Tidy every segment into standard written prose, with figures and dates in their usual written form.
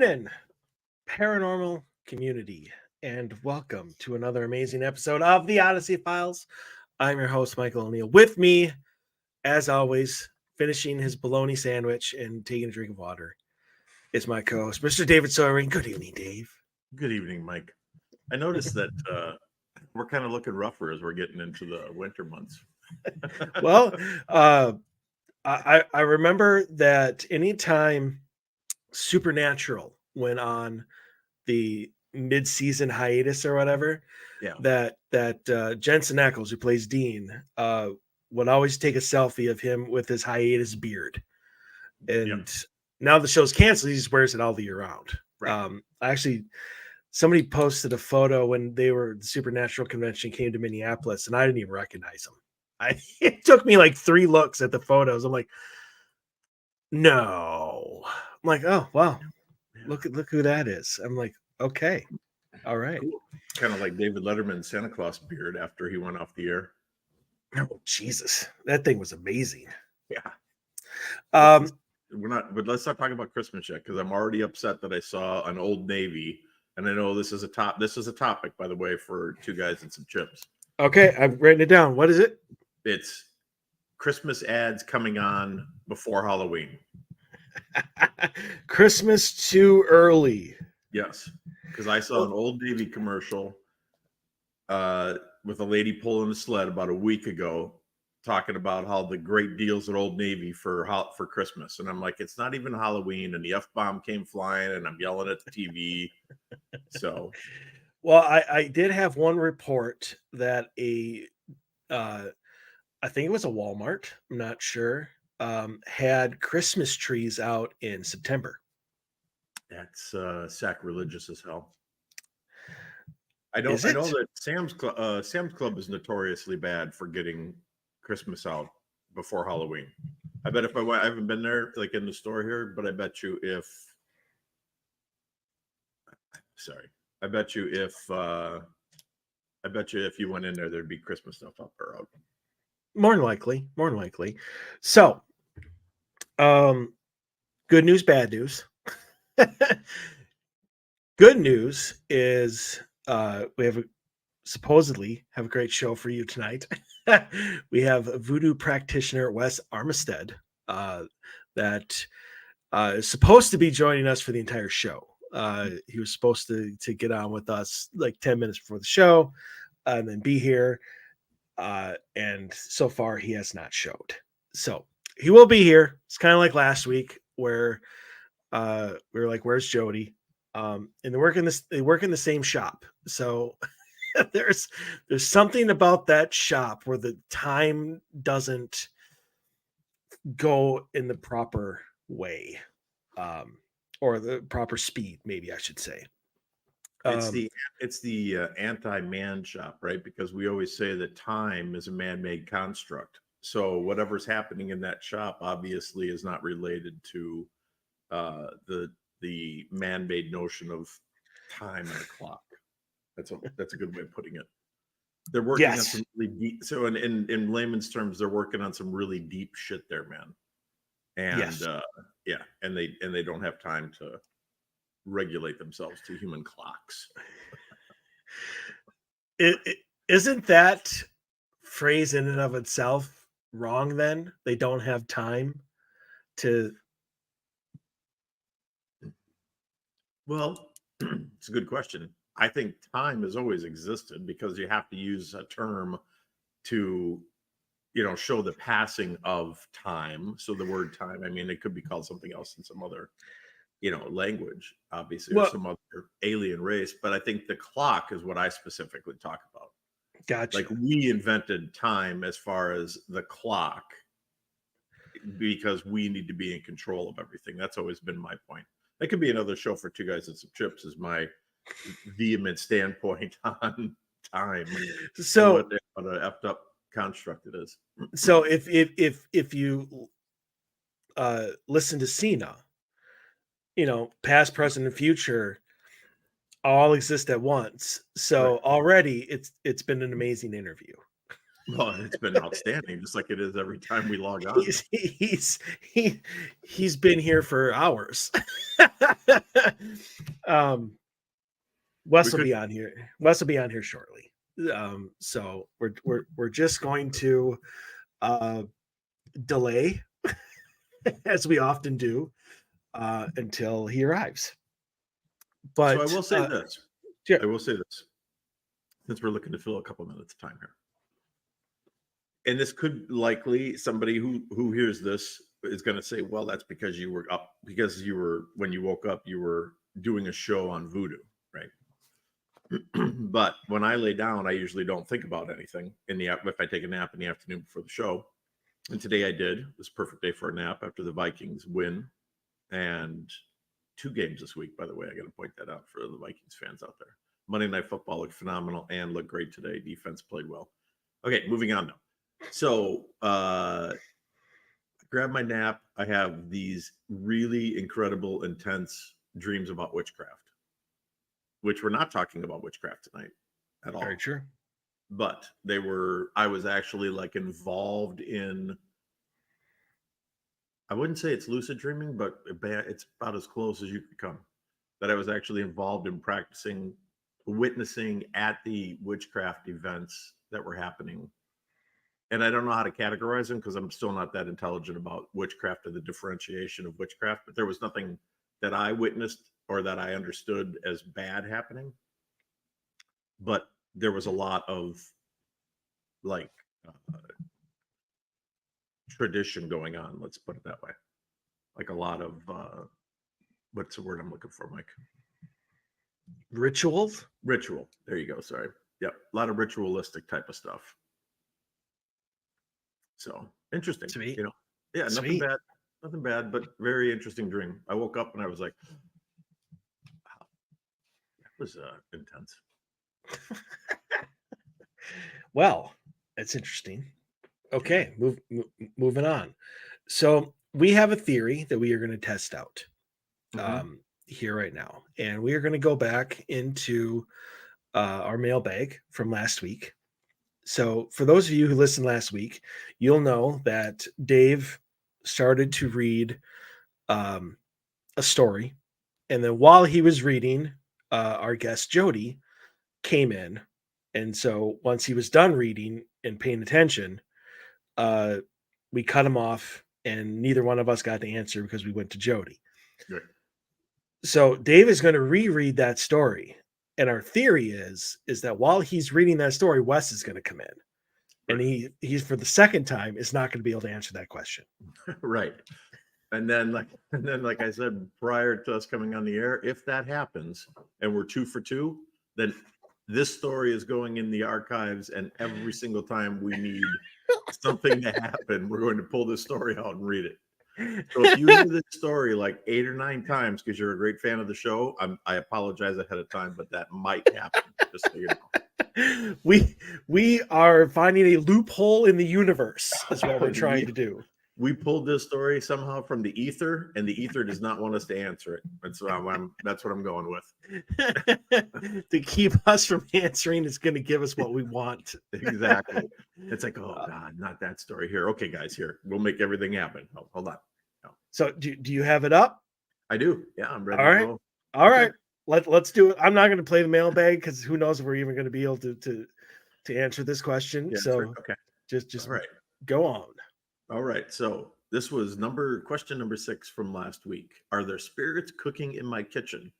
evening, paranormal community, and welcome to another amazing episode of the Odyssey Files. I'm your host, Michael O'Neill. With me, as always, finishing his bologna sandwich and taking a drink of water, is my co-host, Mr. David Soering. Good evening, Dave. Good evening, Mike. I noticed that we're kind of looking rougher as we're getting into the winter months. Well, I remember that anytime Supernatural went on the mid-season hiatus or whatever, Yeah. that Jensen Ackles, who plays Dean, would always take a selfie of him with his hiatus beard. And now the show's canceled, he just wears it all the year round. Right. Actually, somebody posted a photo when the Supernatural convention came to Minneapolis, and I didn't even recognize him. It took me like 3 looks at the photos. I'm like, no. I'm like, oh wow, look who that is. I'm like, okay, all right. Cool. Kind of like David Letterman's Santa Claus beard after he went off the air. Oh Jesus, that thing was amazing. Yeah. But let's not talk about Christmas yet, because I'm already upset that I saw an Old Navy, and I know this is a topic, by the way, for Two Guys and Some Chips. Okay, I'm writing it down. What is it? It's Christmas ads coming on before Halloween. Christmas too early. Yes, because I saw an Old Navy commercial with a lady pulling a sled about a week ago, talking about how the great deals at Old Navy for Christmas. And I'm like, it's not even Halloween, and the F-bomb came flying, and I'm yelling at the TV. So, well, I did have one report that I think it was a Walmart, I'm not sure, had Christmas trees out in September. That's sacrilegious as hell. I know that Sam's Club is notoriously bad for getting Christmas out before Halloween. I bet I haven't been there like in the store here, but I bet you if you went in there, there'd be Christmas stuff up or out. More than likely. So, good news, bad news. Good news is we supposedly have a great show for you tonight. We have VooDoo Practitioner Wes Armistead that is supposed to be joining us for the entire show. He was supposed to get on with us like 10 minutes before the show and then be here. And so far he has not showed. So he will be here. It's kind of like last week where we were like, where's Jody? And they work in the same shop. So there's something about that shop where the time doesn't go in the proper way, or the proper speed, maybe I should say. It's the anti-man shop, right? Because we always say that time is a man-made construct. So whatever's happening in that shop obviously is not related to the man-made notion of time and a clock. That's a good way of putting it. They're working on some really deep. So in layman's terms, they're working on some really deep shit there, man. And and they don't have time to regulate themselves to human clocks. Isn't that phrase in and of itself wrong? Then they don't have time to. Well, it's a good question. I think time has always existed because you have to use a term to, show the passing of time. So the word time, I mean, it could be called something else in some other, language, obviously, or some other alien race. But I think the clock is what I specifically talk about. Gotcha. Like we invented time as far as the clock because we need to be in control of everything. That's always been my point. That could be another show for Two Guys and Some Chips, is my vehement standpoint on time. So what an effed up construct it is. So if you listen to Cena, past, present, and future all exist at once. So already it's been an amazing interview. Well, it's been outstanding, just like it is every time we log on. He's been here for hours. um, We Wes will could be on here. Wes will be on here shortly. So we're just going to uh, delay, as we often do, until he arrives. so I But will say this. yeah, I will say this, since we're looking to fill a couple minutes of time here. And this could likely somebody who hears this is going to say, well, that's because you were up, because you were, when you woke up, you were doing a show on VooDoo, right? But when I lay down, I usually don't think about anything if I take a nap in the afternoon before the show. And today I did. It was a perfect day for a nap after the Vikings win. And 2 games this week, by the way. I got to point that out for the Vikings fans out there. Monday Night Football looked phenomenal and looked great today. Defense played well. Okay, moving on now. So grab my nap. I have these really incredible, intense dreams about witchcraft, which we're not talking about witchcraft tonight at all. very true. But I was actually like involved in, I wouldn't say it's lucid dreaming, but it's about as close as you could come. That I was actually involved in practicing, witnessing at the witchcraft events that were happening. And I don't know how to categorize them because I'm still not that intelligent about witchcraft or the differentiation of witchcraft, but there was nothing that I witnessed or that I understood as bad happening. But there was a lot of like tradition going on, let's put it that way. Like a lot of what's the word I'm looking for, Mike? Rituals. Ritual. There you go. Sorry. Yep. A lot of ritualistic type of stuff. So interesting. Sweet. Yeah, nothing Sweet. nothing bad, but very interesting dream. I woke up and I was like, wow, that was intense. Well, that's interesting. Okay, moving on. So we have a theory that we are going to test out here right now, and we are going to go back into our mailbag from last week. So for those of you who listened last week, you'll know that Dave started to read a story, and then while he was reading, our guest Jody came in, and so once he was done reading and paying attention, we cut him off, and neither one of us got to answer because we went to Jody. Right. So Dave is going to reread that story, and our theory is that while he's reading that story, Wes is going to come in, and he's for the second time is not going to be able to answer that question. Right. And then like I said prior to us coming on the air, if that happens and we're 2 for 2, then this story is going in the archives, and every single time we need something to happen, we're going to pull this story out and read it. So if you hear this story like 8 or 9 times because you're a great fan of the show, I apologize ahead of time, but that might happen. Just so you know. We are finding a loophole in the universe is what we're trying to do. We pulled this story somehow from the ether, and the ether does not want us to answer it. That's what I'm going with. To keep us from answering is going to give us what we want. Exactly. It's like, oh God, not that story here. Okay, guys, here we'll make everything happen. Oh, hold on. No. So do you have it up? I do. Yeah, I'm ready. All right. To go. All right. Let's do it. I'm not going to play the mailbag because who knows if we're even going to be able to answer this question. Yeah, so okay. Just all right. Go on. All right. So this was question number 6 from last week. Are there spirits cooking in my kitchen?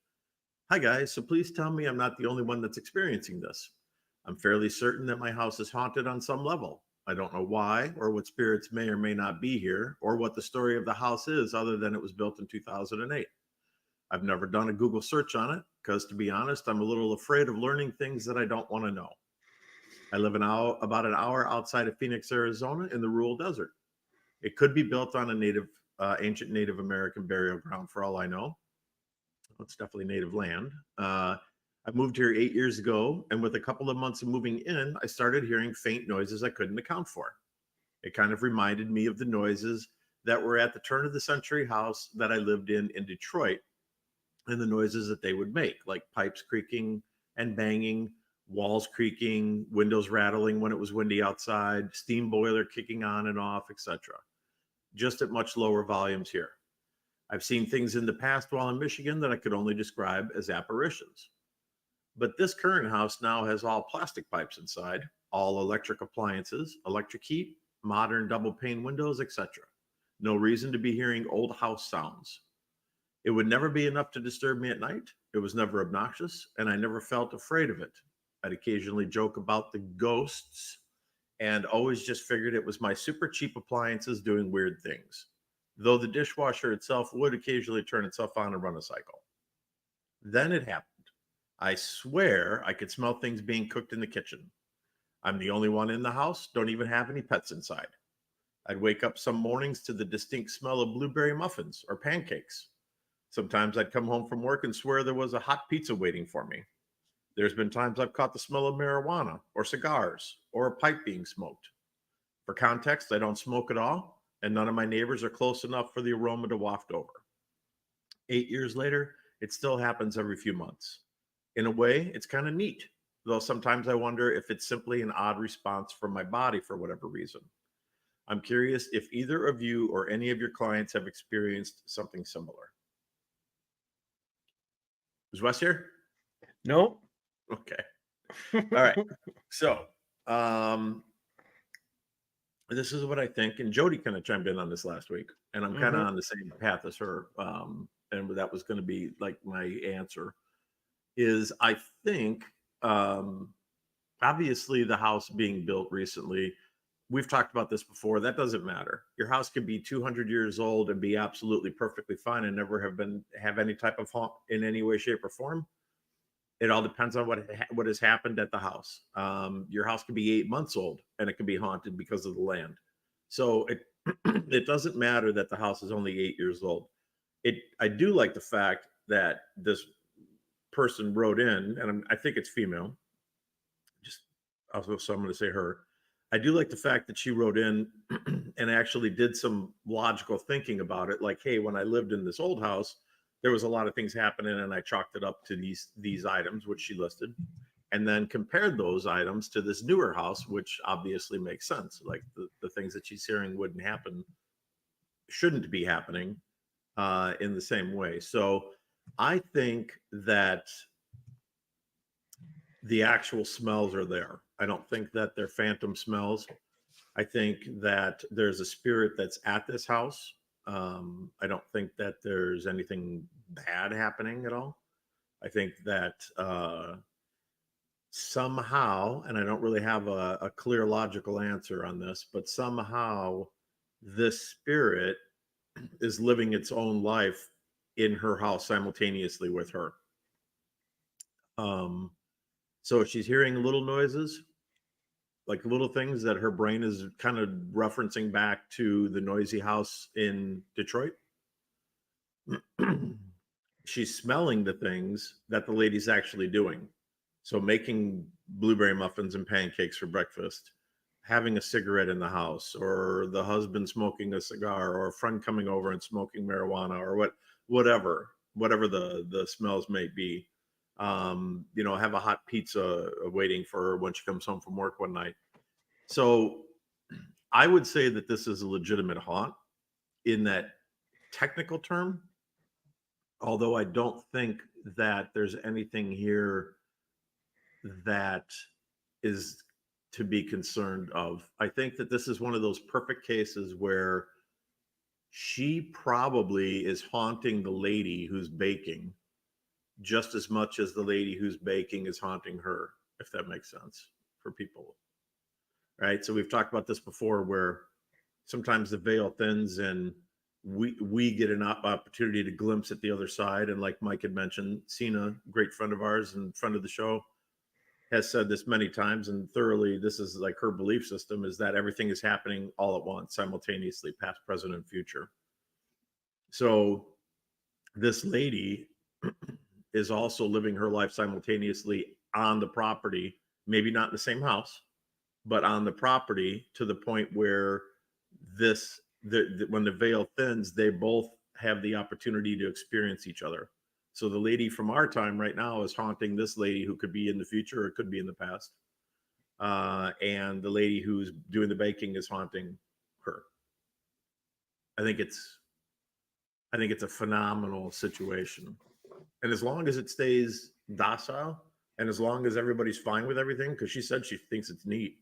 Hi guys. So please tell me I'm not the only one that's experiencing this. I'm fairly certain that my house is haunted on some level. I don't know why or what spirits may or may not be here or what the story of the house is other than it was built in 2008. I've never done a Google search on it because, to be honest, I'm a little afraid of learning things that I don't want to know. I live about an hour outside of Phoenix, Arizona in the rural desert. It could be built on a ancient Native American burial ground for all I know. It's definitely native land. I moved here 8 years ago, and with a couple of months of moving in, I started hearing faint noises I couldn't account for. It kind of reminded me of the noises that were at the turn of the century house that I lived in Detroit, and the noises that they would make, like pipes creaking and banging, walls creaking, windows rattling when it was windy outside, steam boiler kicking on and off, etc. Just at much lower volumes here. I've seen things in the past while in Michigan that I could only describe as apparitions. But this current house now has all plastic pipes inside, all electric appliances, electric heat, modern double pane windows, etc. No reason to be hearing old house sounds. It would never be enough to disturb me at night. It was never obnoxious, and I never felt afraid of it. I'd occasionally joke about the ghosts and always just figured it was my super cheap appliances doing weird things, though the dishwasher itself would occasionally turn itself on and run a cycle. Then it happened. I swear I could smell things being cooked in the kitchen. I'm the only one in the house, don't even have any pets inside. I'd wake up some mornings to the distinct smell of blueberry muffins or pancakes. Sometimes I'd come home from work and swear there was a hot pizza waiting for me. There's been times I've caught the smell of marijuana or cigars or a pipe being smoked. For context, I don't smoke at all, and none of my neighbors are close enough for the aroma to waft over. 8 years later, it still happens every few months. In a way, it's kind of neat, though sometimes I wonder if it's simply an odd response from my body for whatever reason. I'm curious if either of you or any of your clients have experienced something similar. Is Wes here? No. Okay. All right. So, this is what I think. And Jody kind of chimed in on this last week, and I'm kind of on the same path as her. And that was going to be like my answer is I think, obviously the house being built recently, we've talked about this before. That doesn't matter. Your house could be 200 years old and be absolutely perfectly fine and never have any type of haunt in any way, shape, or form. It all depends on what has happened at the house. Your house could be 8 months old and it can be haunted because of the land. So it it doesn't matter that the house is only 8 years old. I do like the fact that this person wrote in, and I think it's female. Just also, so I'm going to say her. I do like the fact that she wrote in and actually did some logical thinking about it. Like, hey, when I lived in this old house, there was a lot of things happening, and I chalked it up to these items, which she listed, and then compared those items to this newer house, which obviously makes sense. Like the things that she's hearing shouldn't be happening in the same way. So I think that the actual smells are there. I don't think that they're phantom smells. I think that there's a spirit that's at this house. I don't think that there's anything bad happening at all. I think that somehow, and I don't really have a clear logical answer on this, but somehow this spirit is living its own life in her house simultaneously with her. So she's hearing little noises, like little things that her brain is kind of referencing back to the noisy house in Detroit. She's smelling the things that the lady's actually doing. So making blueberry muffins and pancakes for breakfast, having a cigarette in the house, or the husband smoking a cigar, or a friend coming over and smoking marijuana, or whatever the smells may be. Have a hot pizza waiting for her when she comes home from work one night. So I would say that this is a legitimate haunt in that technical term, although I don't think that there's anything here that is to be concerned of. I think that this is one of those perfect cases where she probably is haunting the lady who's baking just as much as the lady who's baking is haunting her, if that makes sense for people. Right. So we've talked about this before where sometimes the veil thins and we get an opportunity to glimpse at the other side. And like Mike had mentioned, Cena, great friend of ours and friend of the show, has said this many times and thoroughly, this is like her belief system, is that everything is happening all at once, simultaneously, past, present, and future. So this lady is also living her life simultaneously on the property, maybe not in the same house, but on the property, to the point where when the veil thins, they both have the opportunity to experience each other. So the lady from our time right now is haunting this lady who could be in the future or it could be in the past. And the lady who's doing the baking is haunting her. I think it's a phenomenal situation. And as long as it stays docile and as long as everybody's fine with everything, because she said she thinks it's neat.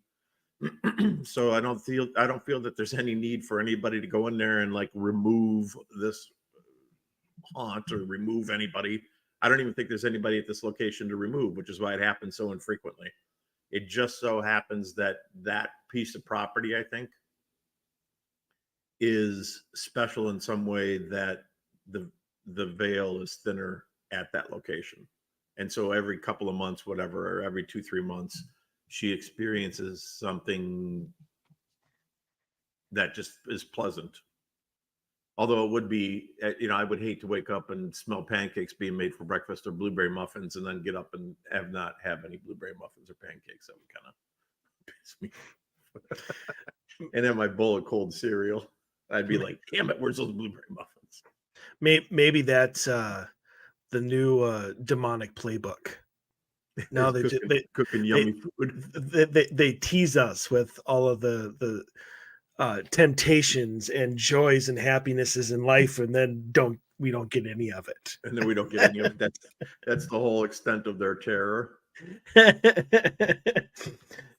So I don't feel that there's any need for anybody to go in there and like remove this haunt or remove anybody. I don't even think there's anybody at this location to remove, which is why it happens so infrequently. It just so happens that that piece of property, I think, is special in some way that the veil is thinner at that location. And so every couple of months, whatever, or every 2-3 months, she experiences something that just is pleasant. Although it would be, I would hate to wake up and smell pancakes being made for breakfast or blueberry muffins and then get up and not have any blueberry muffins or pancakes. That would kind of piss me. And then my bowl of cold cereal, I'd be like, damn it, where's those blueberry muffins? Maybe that's the new demonic playbook. Now they cooking yummy food. They tease us with all of the temptations and joys and happinesses in life, and then we don't get any of it. And then we don't get any of it. That's the whole extent of their terror. Fried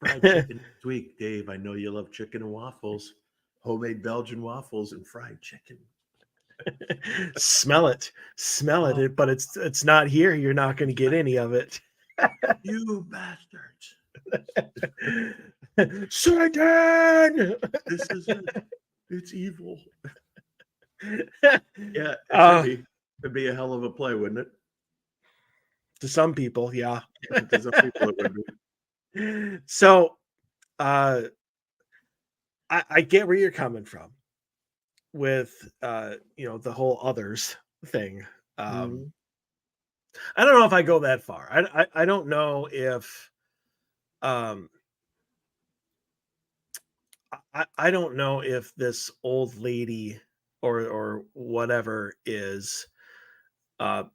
chicken next week, Dave. I know you love chicken and waffles, homemade Belgian waffles and fried chicken. Smell it, but it's not here. You're not going to get any of it. You bastards! Satan! This is it. It's evil. Yeah, it'd be a hell of a play, wouldn't it? To some people, yeah. To some people, it would be. So, I get where you're coming from with the whole others thing. I don't know if I go that far. I don't know if I don't know if this old lady or whatever is the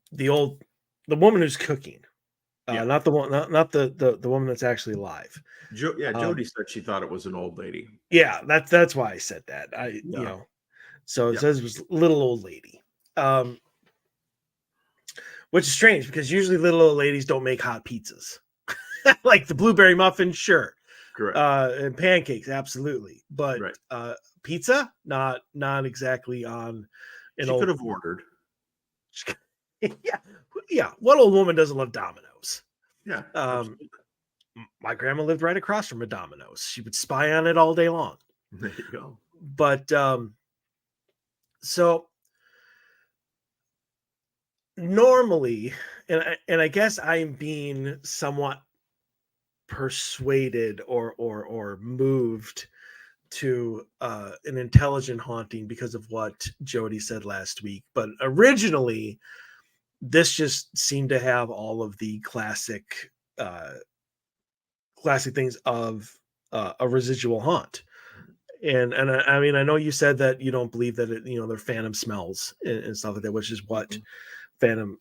woman who's cooking. Not the one, not the woman that's actually alive. Jody said she thought it was an old lady. Yeah, that's why I said that. So it says it was little old lady. Which is strange because usually little old ladies don't make hot pizzas. Like the blueberry muffin, sure. Correct. And pancakes, absolutely. But right. Pizza, not exactly on she could have ordered. Yeah. What old woman doesn't love Domino's? Yeah. My grandma lived right across from a Domino's. She would spy on it all day long. There you go. But so normally, and I guess I'm being somewhat persuaded or moved to an intelligent haunting because of what Jody said last week. But originally, this just seemed to have all of the classic things of a residual haunt. And I mean, I know you said that you don't believe that they're phantom smells and stuff like that, which is what phantom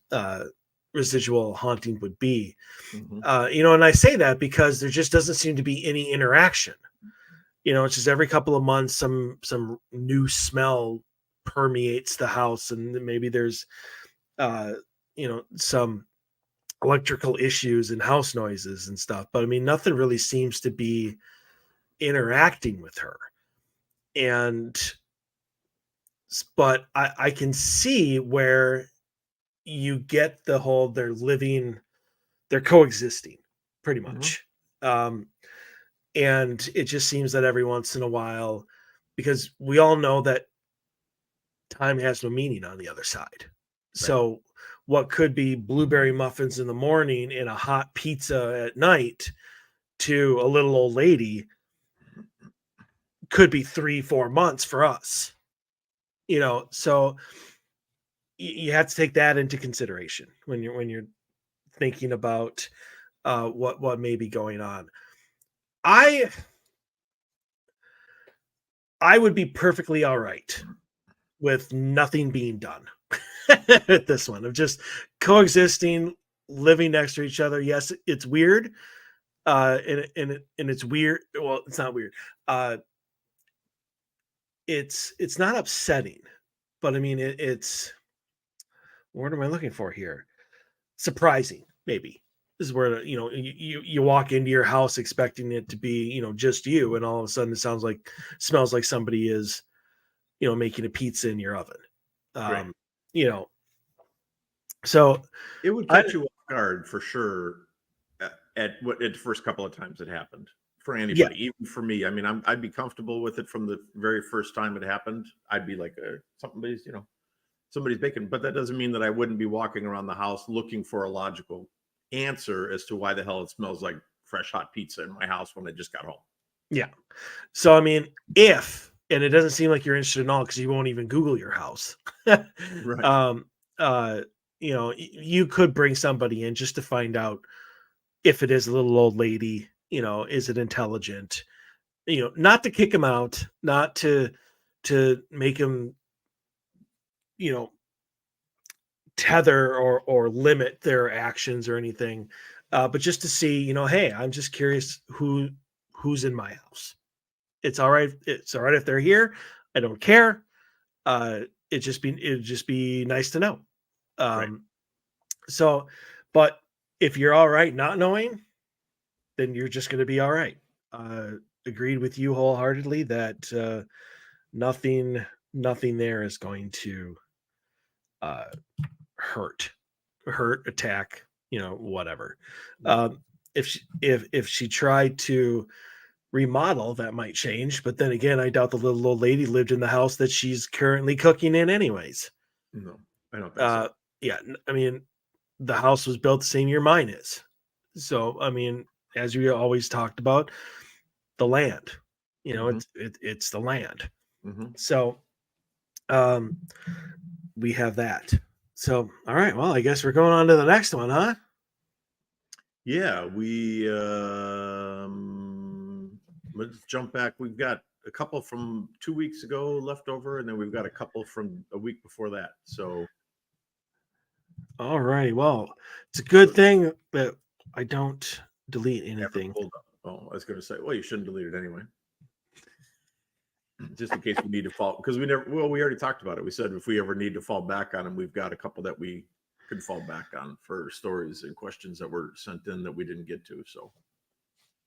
residual haunting would be. And I say that because there just doesn't seem to be any interaction. It's just every couple of months some new smell permeates the house, and maybe there's some electrical issues and house noises and stuff. But I mean, nothing really seems to be interacting with her. But I can see where you get the whole they're coexisting pretty much. And it just seems that every once in a while, because we all know that time has no meaning on the other side. Right. So what could be blueberry muffins in the morning and a hot pizza at night to a little old lady could be 3-4 months for us. So you have to take that into consideration when you're thinking about what may be going on. I would be perfectly all right with nothing being done At this one of just coexisting, living next to each other. Yes, it's weird. And it's weird. Well, it's not weird. Uh, it's not upsetting, but I mean, it's what am I looking for here? Surprising, maybe. This is where you walk into your house expecting it to be just you, and all of a sudden it smells like somebody is making a pizza in your oven. Right. Um, you know, so It would I catch you off guard for sure at the first couple of times it happened for yeah anybody, even for me. I mean, I'd be comfortable with it from the very first time it happened. I'd be like, somebody's baking, but that doesn't mean that I wouldn't be walking around the house looking for a logical answer as to why the hell it smells like fresh hot pizza in my house when I just got home. yeah. So I mean, if and it doesn't seem like you're interested in all because you won't even Google your house. Right. um, uh, you could bring somebody in just to find out if it is a little old lady. Is it intelligent? Not to kick him out, not to make him, you know, tether or limit their actions or anything, but just to see, hey, I'm just curious who's in my house. It's all right. It's all right if they're here. I don't care. Uh, it'd just be nice to know. Right. Um, so, but if you're all right not knowing, then you're just going to be all right. Uh, Agreed with you wholeheartedly that nothing, nothing there is going to uh, hurt, attack, whatever. Right. Um, if she tried to remodel, that might change. But then again, I doubt the little old lady lived in the house that she's currently cooking in, anyways. No, I don't think so. Uh, yeah, I mean, the house was built the same year mine is. So, I mean, as we always talked about, the land, Hmm. it's the land. Hmm. So, um, we have that. So, all right, well, I guess we're going on to the next one, huh? Yeah, let's jump back. We've got a couple from 2 weeks ago left over, and then we've got a couple from a week before that. So All righty. Well, it's a good thing that I don't delete never anything. pulled up. Oh, I was going to say, well, you shouldn't delete it anyway, just in case we need to fall, because we already talked about it. We said if we ever need to fall back on them, we've got a couple that we could fall back on for stories and questions that were sent in that we didn't get to. So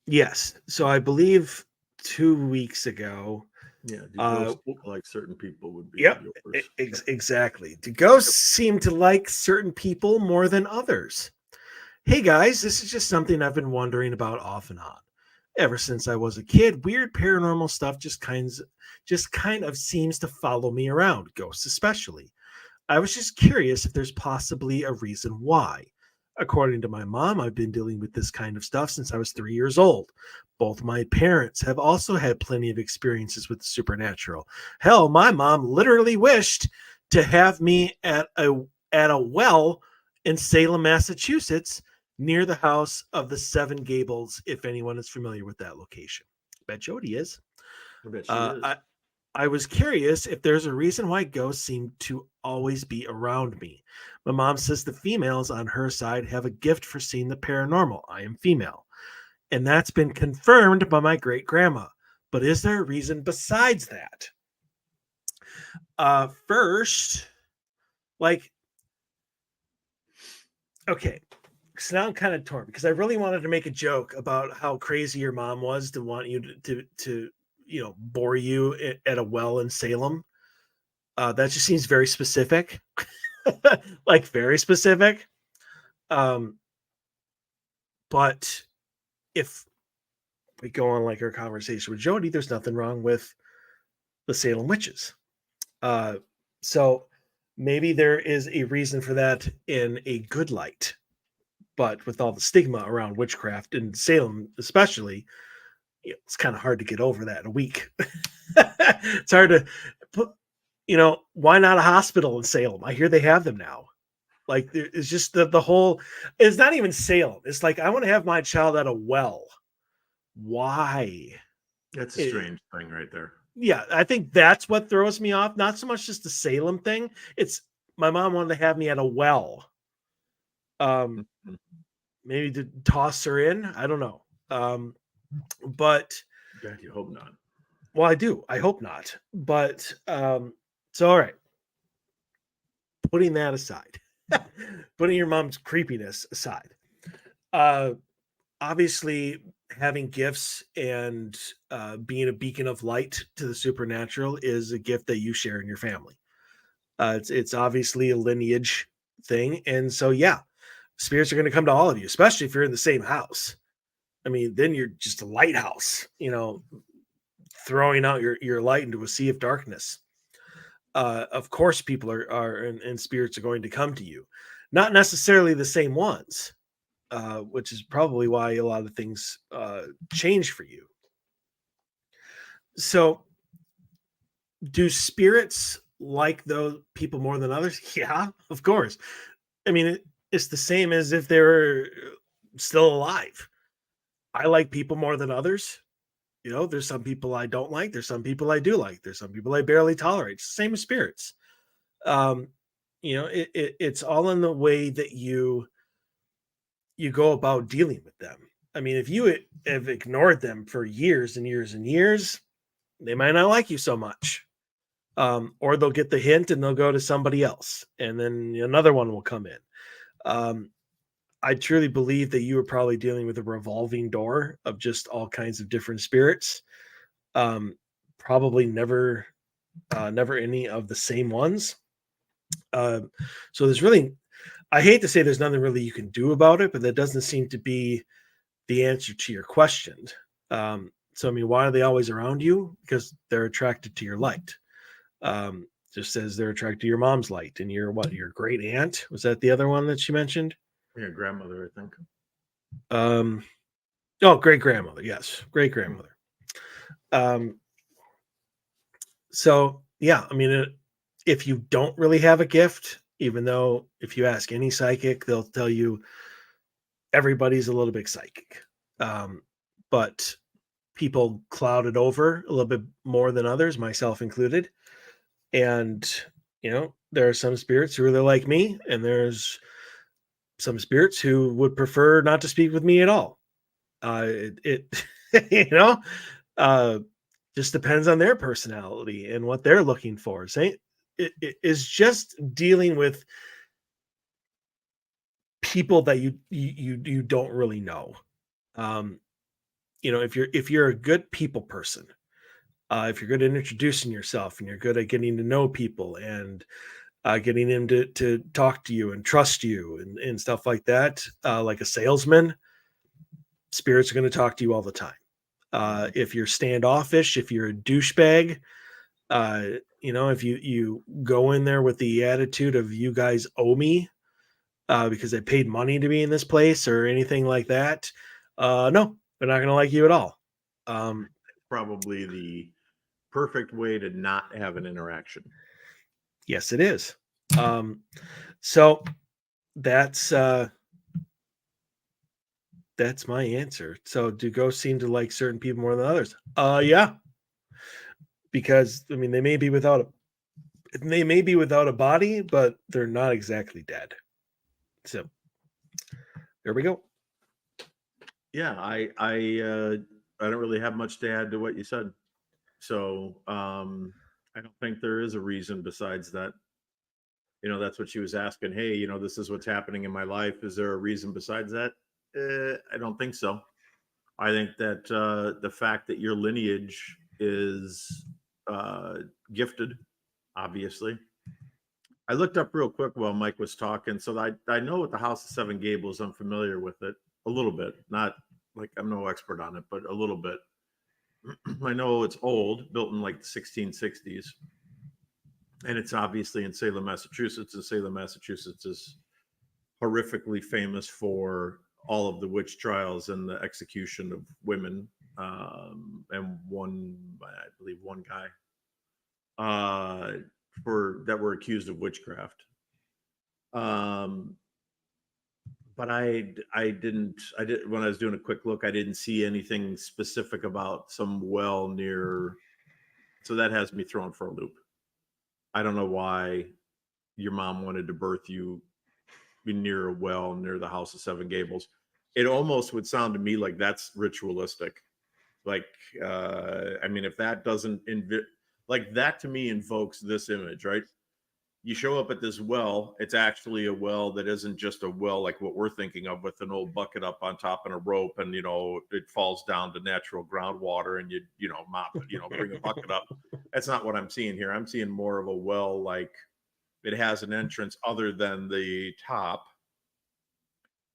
Yes. So I believe 2 weeks ago. yeah, do ghosts like certain people would be Yep. yours. Yep. Exactly. Do ghosts seem to like certain people more than others? Hey guys, this is just something I've been wondering about off and on. Ever since I was a kid, weird paranormal stuff just kind of seems to follow me around, ghosts especially. I was just curious if there's possibly a reason why. According to my mom, I've been dealing with this kind of stuff since I was 3 years old. Both my parents have also had plenty of experiences with the supernatural. Hell, my mom literally wished to have me at a well in Salem, Massachusetts, near the house of the Seven Gables, if anyone is familiar with that location. Bet Jody is. I bet she Uh, is. I, I was curious if there's a reason why ghosts seem to always be around me. My mom says the females on her side have a gift for seeing the paranormal. I am female. And that's been confirmed by my great grandma. But is there a reason besides that? First, like, okay. So now I'm kind of torn because I really wanted to make a joke about how crazy your mom was to want you to bore you at a well in Salem. That just seems very specific, like very specific. Um, but if we go on like our conversation with Jody, there's nothing wrong with the Salem witches. Uh, so maybe there is a reason for that in a good light, but with all the stigma around witchcraft in Salem, especially, it's kind of hard to get over that in a week. It's hard to put, why not a hospital in Salem? I hear they have them now. Like it's just the whole. It's not even Salem. It's like I want to have my child at a well. Why? That's a It- strange thing right there. yeah, I think that's what throws me off. Not so much just the Salem thing. It's my mom wanted to have me at a well. Mhm. Maybe to toss her in. I don't know. But God, you hope not. well, I do. I hope not. But so all right. Putting that aside, putting your mom's creepiness aside, uh, obviously having gifts and being a beacon of light to the supernatural is a gift that you share in your family. It's obviously a lineage thing, and so yeah, spirits are going to come to all of you, especially if you're in the same house. I mean, then you're just a lighthouse, throwing out your light into a sea of darkness. Of course, people and spirits are going to come to you, not necessarily the same ones, which is probably why a lot of things change for you. So, do spirits like those people more than others? Yeah, of course. I mean, it's the same as if they were still alive. I like people more than others. There's some people I don't like. There's some people I do like. There's some people I barely tolerate. It's the same as spirits. Um, it's all in the way that you go about dealing with them. I mean, if you have ignored them for years and years and years, they might not like you so much. Or they'll get the hint and they'll go to somebody else, and then another one will come in. Um, I truly believe that you were probably dealing with a revolving door of just all kinds of different spirits. Um, Probably never any of the same ones. Um, so there's really, I hate to say there's nothing really you can do about it, but that doesn't seem to be the answer to your question. So I mean, why are they always around you? Because they're attracted to your light. Just as they're attracted to your mom's light and your great aunt, was that the other one that she mentioned? Yeah, grandmother, I think. Um, oh, great grandmother, yes, great grandmother. Um, so yeah, I mean, if you don't really have a gift, even though if you ask any psychic, they'll tell you everybody's a little bit psychic. But people cloud it over a little bit more than others, myself included. And there are some spirits who really like me, and there's some spirits who would prefer not to speak with me at all. It you know, uh, just depends on their personality and what they're looking for. Say it is just dealing with people that you don't really know. Um, if you're a good people person, if you're good at introducing yourself and you're good at getting to know people and getting them to talk to you and trust you and stuff like that, like a salesman, spirits are going to talk to you all the time. If you're standoffish, if you're a douchebag, if you go in there with the attitude of you guys owe me because I paid money to be in this place or anything like that, no, they're not going to like you at all. Um, Probably the perfect way to not have an interaction. yes, it is. So that's uh, that's my answer. So do ghosts seem to like certain people more than others? Yeah, because I mean they may be without a body, but they're not exactly dead. So there we go. Yeah, I don't really have much to add to what you said. So I don't think there is a reason besides that. That's what she was asking. Hey, this is what's happening in my life. Is there a reason besides that? I don't think so. I think that the fact that your lineage is gifted, obviously. I looked up real quick while Mike was talking, so I know what the House of Seven Gables. I'm familiar with it a little bit, not like I'm no expert on it, but a little bit. I know it's old, built in like the 1660s, and it's obviously in Salem, Massachusetts. And Salem, Massachusetts is horrifically famous for all of the witch trials and the execution of women, and I believe, one guy for that were accused of witchcraft. Um, but I did when I was doing a quick look, I didn't see anything specific about some well near. So that has me thrown for a loop. I don't know why your mom wanted to birth you be near a well near the House of Seven Gables. It almost would sound to me like that's ritualistic. Like, I mean, if that doesn't like that to me invokes this image, right? You show up at this well, it's actually a well that isn't just a well like what we're thinking of with an old bucket up on top and a rope, and it falls down to natural groundwater, and you mop it, bring a bucket up. That's not what I'm seeing here. I'm seeing more of a well, like it has an entrance other than the top,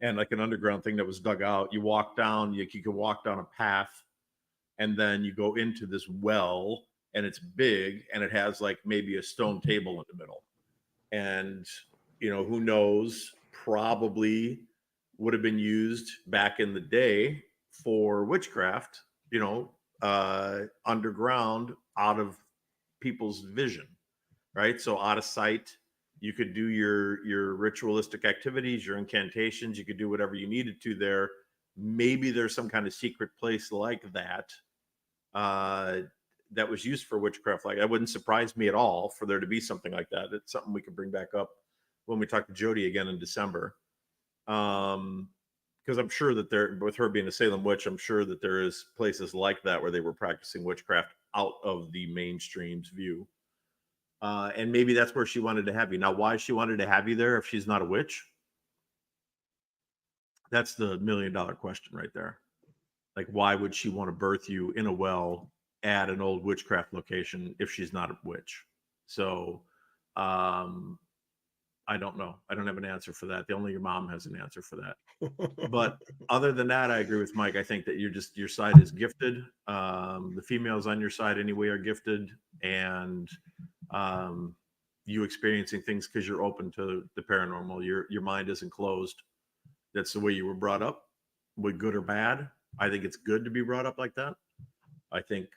and like an underground thing that was dug out. You walk down, you can walk down a path, and then you go into this well, and it's big, and it has like maybe a stone table in the middle. And who knows, probably would have been used back in the day for witchcraft, underground, out of people's vision, right? So out of sight. You could do your ritualistic activities, your incantations. You could do whatever you needed to there. Maybe there's some kind of secret place like that, uh, that was used for witchcraft. Like, that wouldn't surprise me at all for there to be something like that. It's something we could bring back up when we talk to Jody again in December. Because I'm sure that there, with her being a Salem witch, I'm sure that there is places like that where they were practicing witchcraft out of the mainstream's view. And maybe that's where she wanted to have you. Now, why she wanted to have you there if she's not a witch? That's the $1 million question right there. Like, why would she want to birth you in a well at an old witchcraft location if she's not a witch? So, I don't know. I don't have an answer for that. Only your mom has an answer for that. But other than that, I agree with Mike. I think that your side is gifted. The females on your side anyway are gifted, and you experiencing things because you're open to the paranormal. Your mind isn't closed. That's the way you were brought up, with good or bad. I think it's good to be brought up like that. I think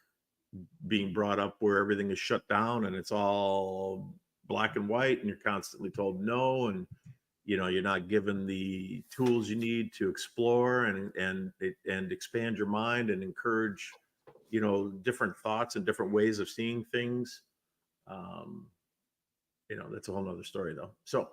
being brought up where everything is shut down and it's all black and white, and you're constantly told no, and you're not given the tools you need to explore and expand your mind and encourage different thoughts and different ways of seeing things. um that's a whole nother story though. So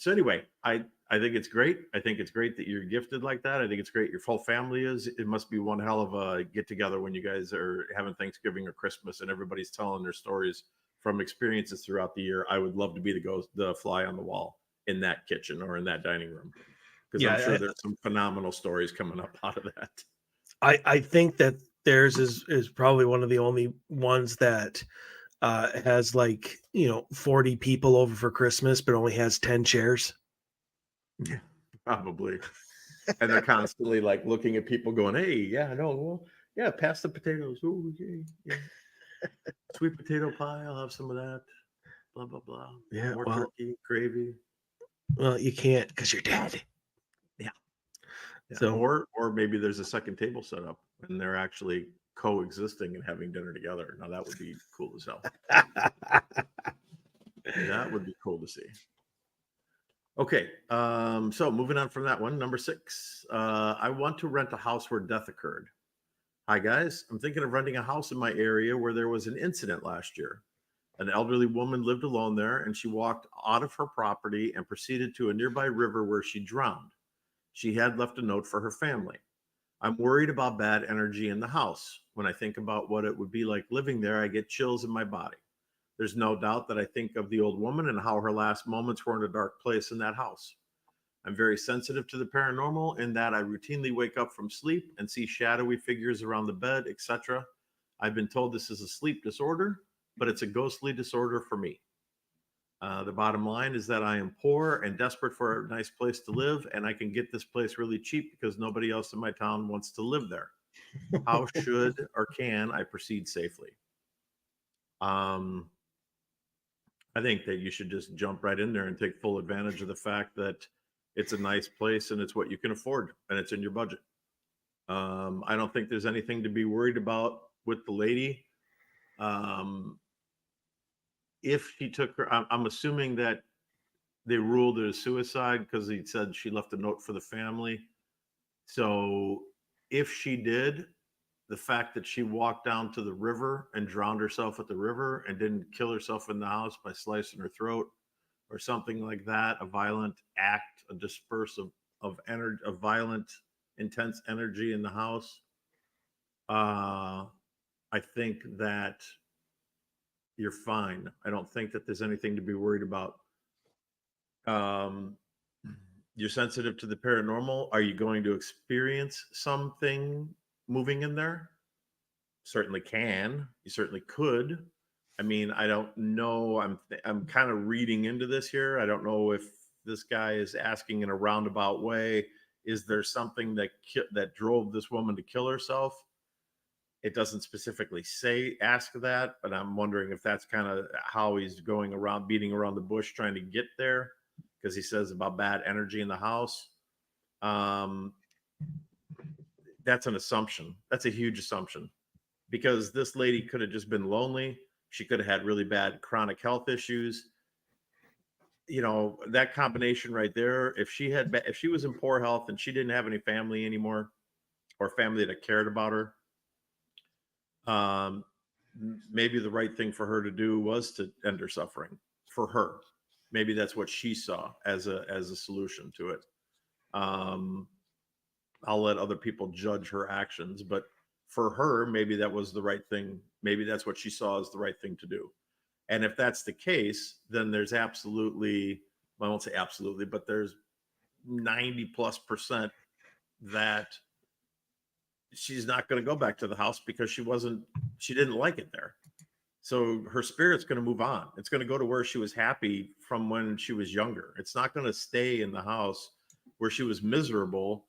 anyway, I think it's great. I think it's great that you're gifted like that. I think it's great your whole family is. It must be one hell of a get together when you guys are having Thanksgiving or Christmas and everybody's telling their stories from experiences throughout the year. I would love to be the fly on the wall in that kitchen or in that dining room, because I'm sure Yeah, there's some phenomenal stories coming up out of that. I think that theirs is probably one of the only ones that has 40 people over for Christmas, but only has 10 chairs. Yeah, probably. And they're constantly like looking at people going, hey, yeah, no, well, yeah, pass the potatoes. Oh, yeah, yeah. Sweet potato pie, I'll have some of that. Blah, blah, blah. Yeah, More well, turkey, gravy. you can't because you're dead. Yeah. Yeah. So Or maybe there's a second table set up and they're actually coexisting and having dinner together. Now that would be cool as hell. That would be cool to see. Okay. So moving on from that one, number 6. I want to rent a house where death occurred. Hi guys, I'm thinking of renting a house in my area where there was an incident last year. An elderly woman lived alone there, and she walked out of her property and proceeded to a nearby river where she drowned. She had left a note for her family. I'm worried about bad energy in the house. When I think about what it would be like living there, I get chills in my body. There's no doubt that I think of the old woman and how her last moments were in a dark place in that house. I'm very sensitive to the paranormal in that I routinely wake up from sleep and see shadowy figures around the bed, etc. I've been told this is a sleep disorder, but it's a ghostly disorder for me. The bottom line is that I am poor and desperate for a nice place to live, and I can get this place really cheap because nobody else in my town wants to live there. How should or can I proceed safely? Um, I think that you should just jump right in there and take full advantage of the fact that it's a nice place and it's what you can afford and it's in your budget. I don't think there's anything to be worried about with the lady. Um, if she took her, I'm assuming that they ruled it a suicide because he said she left a note for the family. So if she did, the fact that she walked down to the river and drowned herself at the river and didn't kill herself in the house by slicing her throat, or something like that, a violent act, a disperse of energy, of violent, intense energy in the house, I think that you're fine. I don't think that there's anything to be worried about. Um, you're sensitive to the paranormal. Are you going to experience something moving in there? Certainly can. You certainly could. I mean, I don't know. I'm kind of reading into this here. I don't know if this guy is asking in a roundabout way. Is there something that drove this woman to kill herself? It doesn't specifically ask that, but I'm wondering if that's kind of how he's going around, beating around the bush, trying to get there, because he says about bad energy in the house. Um, that's an assumption. That's a huge assumption, because this lady could have just been lonely. She could have had really bad chronic health issues. That combination right there. If she was in poor health and she didn't have any family anymore, or family that cared about her, um, maybe the right thing for her to do was to end her suffering. For her, maybe that's what she saw as a solution to it. I'll let other people judge her actions, but for her, maybe that was the right thing. Maybe that's what she saw as the right thing to do. And if that's the case, then there's absolutely, well, I won't say absolutely, but there's 90+% that she's not going to go back to the house because she didn't like it there. So her spirit's going to move on. It's going to go to where she was happy from when she was younger. It's not going to stay in the house where she was miserable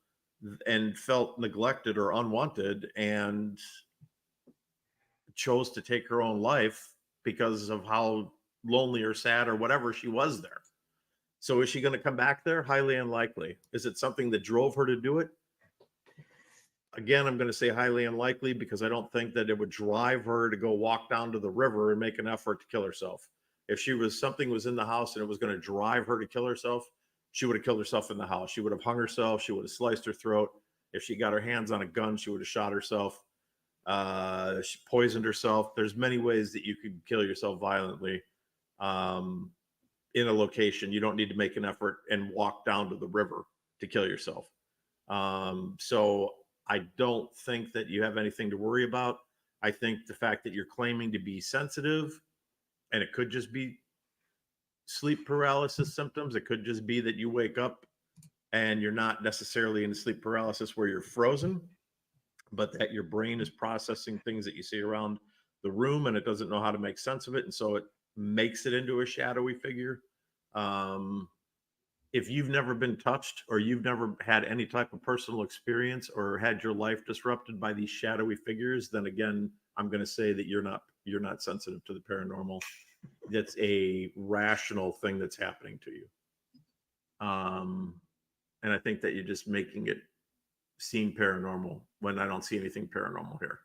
and felt neglected or unwanted and chose to take her own life because of how lonely or sad or whatever she was there. So is she going to come back there? Highly unlikely. Is it something that drove her to do it? Again, I'm going to say highly unlikely, because I don't think that it would drive her to go walk down to the river and make an effort to kill herself. If something was in the house and it was going to drive her to kill herself, she would have killed herself in the house. She would have hung herself. She would have sliced her throat. If she got her hands on a gun, she would have shot herself. She poisoned herself. There's many ways that you could kill yourself violently in a location. You don't need to make an effort and walk down to the river to kill yourself. So I don't think that you have anything to worry about. I think the fact that you're claiming to be sensitive, and it could just be sleep paralysis symptoms. It could just be that you wake up and you're not necessarily in sleep paralysis where you're frozen, but that your brain is processing things that you see around the room and it doesn't know how to make sense of it. And so it makes it into a shadowy figure. If you've never been touched, or you've never had any type of personal experience or had your life disrupted by these shadowy figures, then again, I'm going to say that you're not sensitive to the paranormal. That's a rational thing that's happening to you. And I think that you're just making it seem paranormal when I don't see anything paranormal here.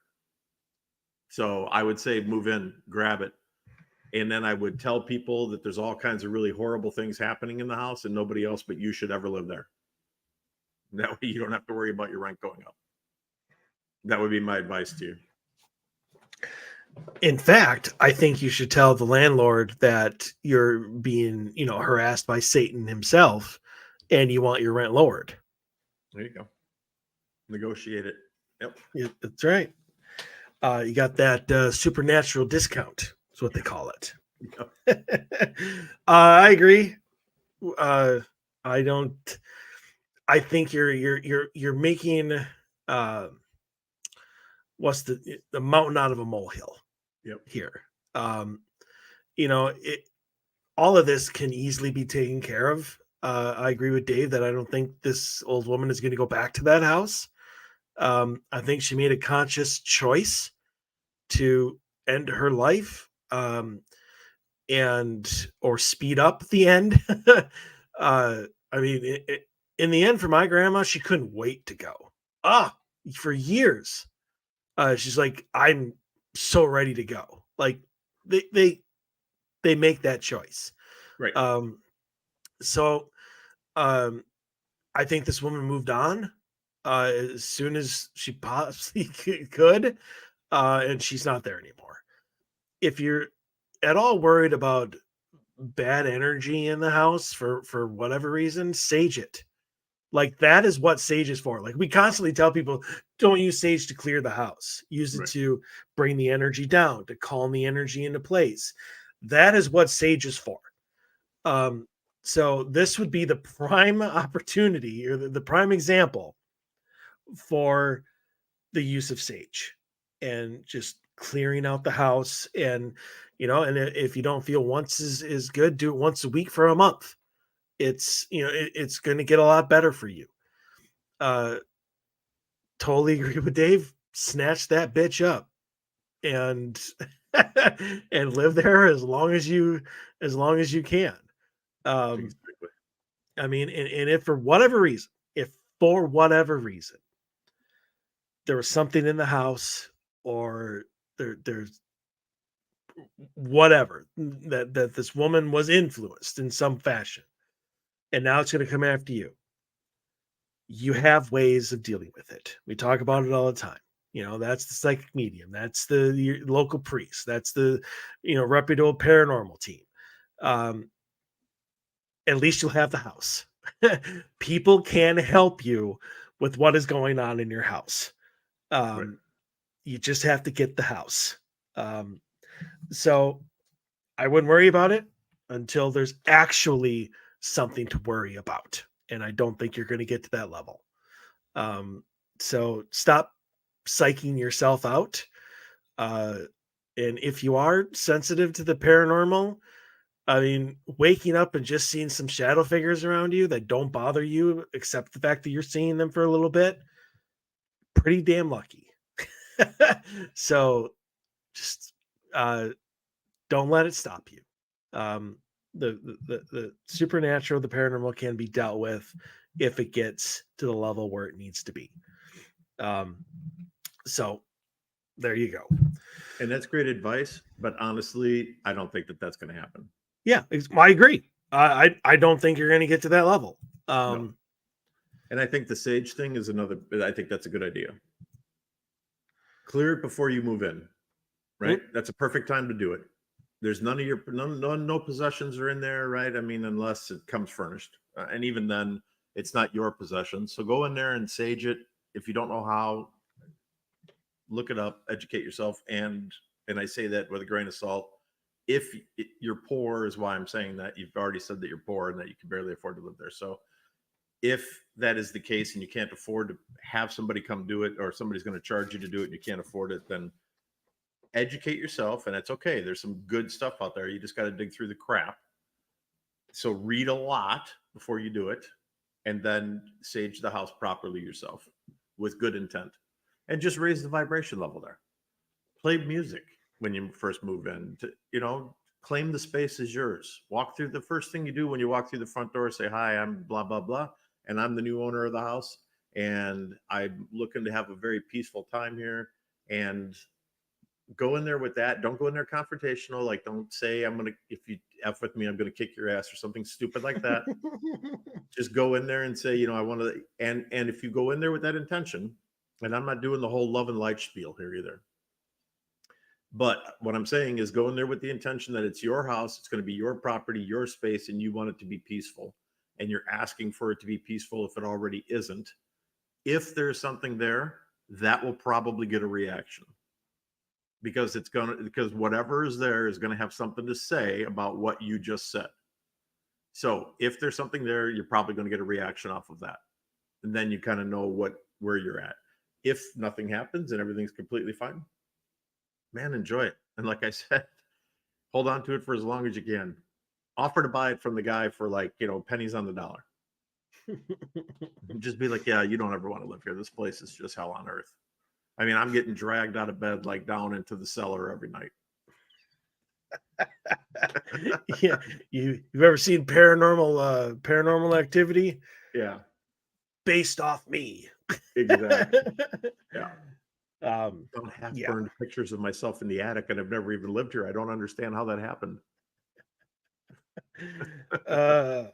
So I would say move in, grab it. And then I would tell people that there's all kinds of really horrible things happening in the house and nobody else but you should ever live there. That way you don't have to worry about your rent going up. That would be my advice to you. In fact, I think you should tell the landlord that you're being, harassed by Satan himself and you want your rent lowered. There you go. Negotiate it. Yep. Yeah, that's right. You got that supernatural discount. That's what they call it. Yep. I agree. I think you're making what's the mountain out of a molehill. Yep. Here. All of this can easily be taken care of. I agree with Dave that I don't think this old woman is going to go back to that house. I think she made a conscious choice to end her life, or speed up the end. In the end, for my grandma, she couldn't wait to go. For years, she's like, I'm so ready to go. Like they make that choice, right? I think this woman moved on as soon as she possibly could, and she's not there anymore. If you're at all worried about bad energy in the house for whatever reason, sage it. Like, that is what sage is for. Like, we constantly tell people, don't use sage to clear the house. Use it Right. to bring the energy down, to calm the energy into place. That is what sage is for. Um, so this would be the prime opportunity, or the prime example for the use of sage, and just clearing out the house. And and if you don't feel once is good, do it once a week for a month. It's going to get a lot better for you. uh Totally agree with Dave. Snatch that bitch up and and live there as long as you can. um Exactly. I mean, and if for whatever reason there was something in the house, or there's whatever, that this woman was influenced in some fashion, and now it's going to come after you. You have ways of dealing with it. We talk about it all the time. That's the psychic medium. That's the your local priest. That's the reputable paranormal team. Um, at least you'll have the house. People can help you with what is going on in your house. Right. Um, you just have to get the house. Um, so I wouldn't worry about it until there's actually something to worry about. And I don't think you're going to get to that level. Um, so stop psyching yourself out. Uh, and if you are sensitive to the paranormal, I mean, waking up and just seeing some shadow figures around you that don't bother you, except the fact that you're seeing them for a little bit, pretty damn lucky. So just uh, don't let it stop you. Um, the supernatural, the paranormal can be dealt with if it gets to the level where it needs to be. Um, so there you go. And that's great advice, but honestly, I don't think that that's going to happen. Yeah, I agree. I don't think you're going to get to that level. No. And I think the sage thing is another. I think that's a good idea. Clear it before you move in. Right. mm, That's a perfect time to do it. There's none of your no possessions are in there, right? I mean, unless it comes furnished, and even then, it's not your possession. So go in there and sage it. If you don't know how, look it up, educate yourself, and I say that with a grain of salt. If you're poor, is why I'm saying that. You've already said that you're poor and that you can barely afford to live there. So if that is the case and you can't afford to have somebody come do it, or somebody's going to charge you to do it and you can't afford it, then educate yourself, and it's okay. There's some good stuff out there. You just got to dig through the crap. So read a lot before you do it, and then sage the house properly yourself with good intent, and just raise the vibration level there. Play music when you first move in. Claim the space as yours. Walk through the first thing you do when you walk through the front door. Say hi. I'm blah blah blah, and I'm the new owner of the house, and I'm looking to have a very peaceful time here. And go in there with that. Don't go in there confrontational. Like, don't say, if you F with me, I'm going to kick your ass or something stupid like that. Just go in there and say, I want to, and if you go in there with that intention, and I'm not doing the whole love and light spiel here either. But what I'm saying is go in there with the intention that it's your house, it's going to be your property, your space, and you want it to be peaceful. And you're asking for it to be peaceful if it already isn't. If there's something there, that will probably get a reaction, because whatever is there is going to have something to say about what you just said. So if there's something there, you're probably going to get a reaction off of that, and then you kind of know where you're at. If nothing happens and everything's completely fine, man, enjoy it. And like I said, hold on to it for as long as you can. Offer to buy it from the guy for, like, pennies on the dollar. Just be like, yeah, you don't ever want to live here. This place is just hell on earth. I mean, I'm getting dragged out of bed, like, down into the cellar every night. yeah, you've ever seen Paranormal Activity? Yeah, Based off me. exactly. Yeah. Don't have Yeah. burned pictures of myself in the attic, and I've never even lived here. I don't understand how that happened. uh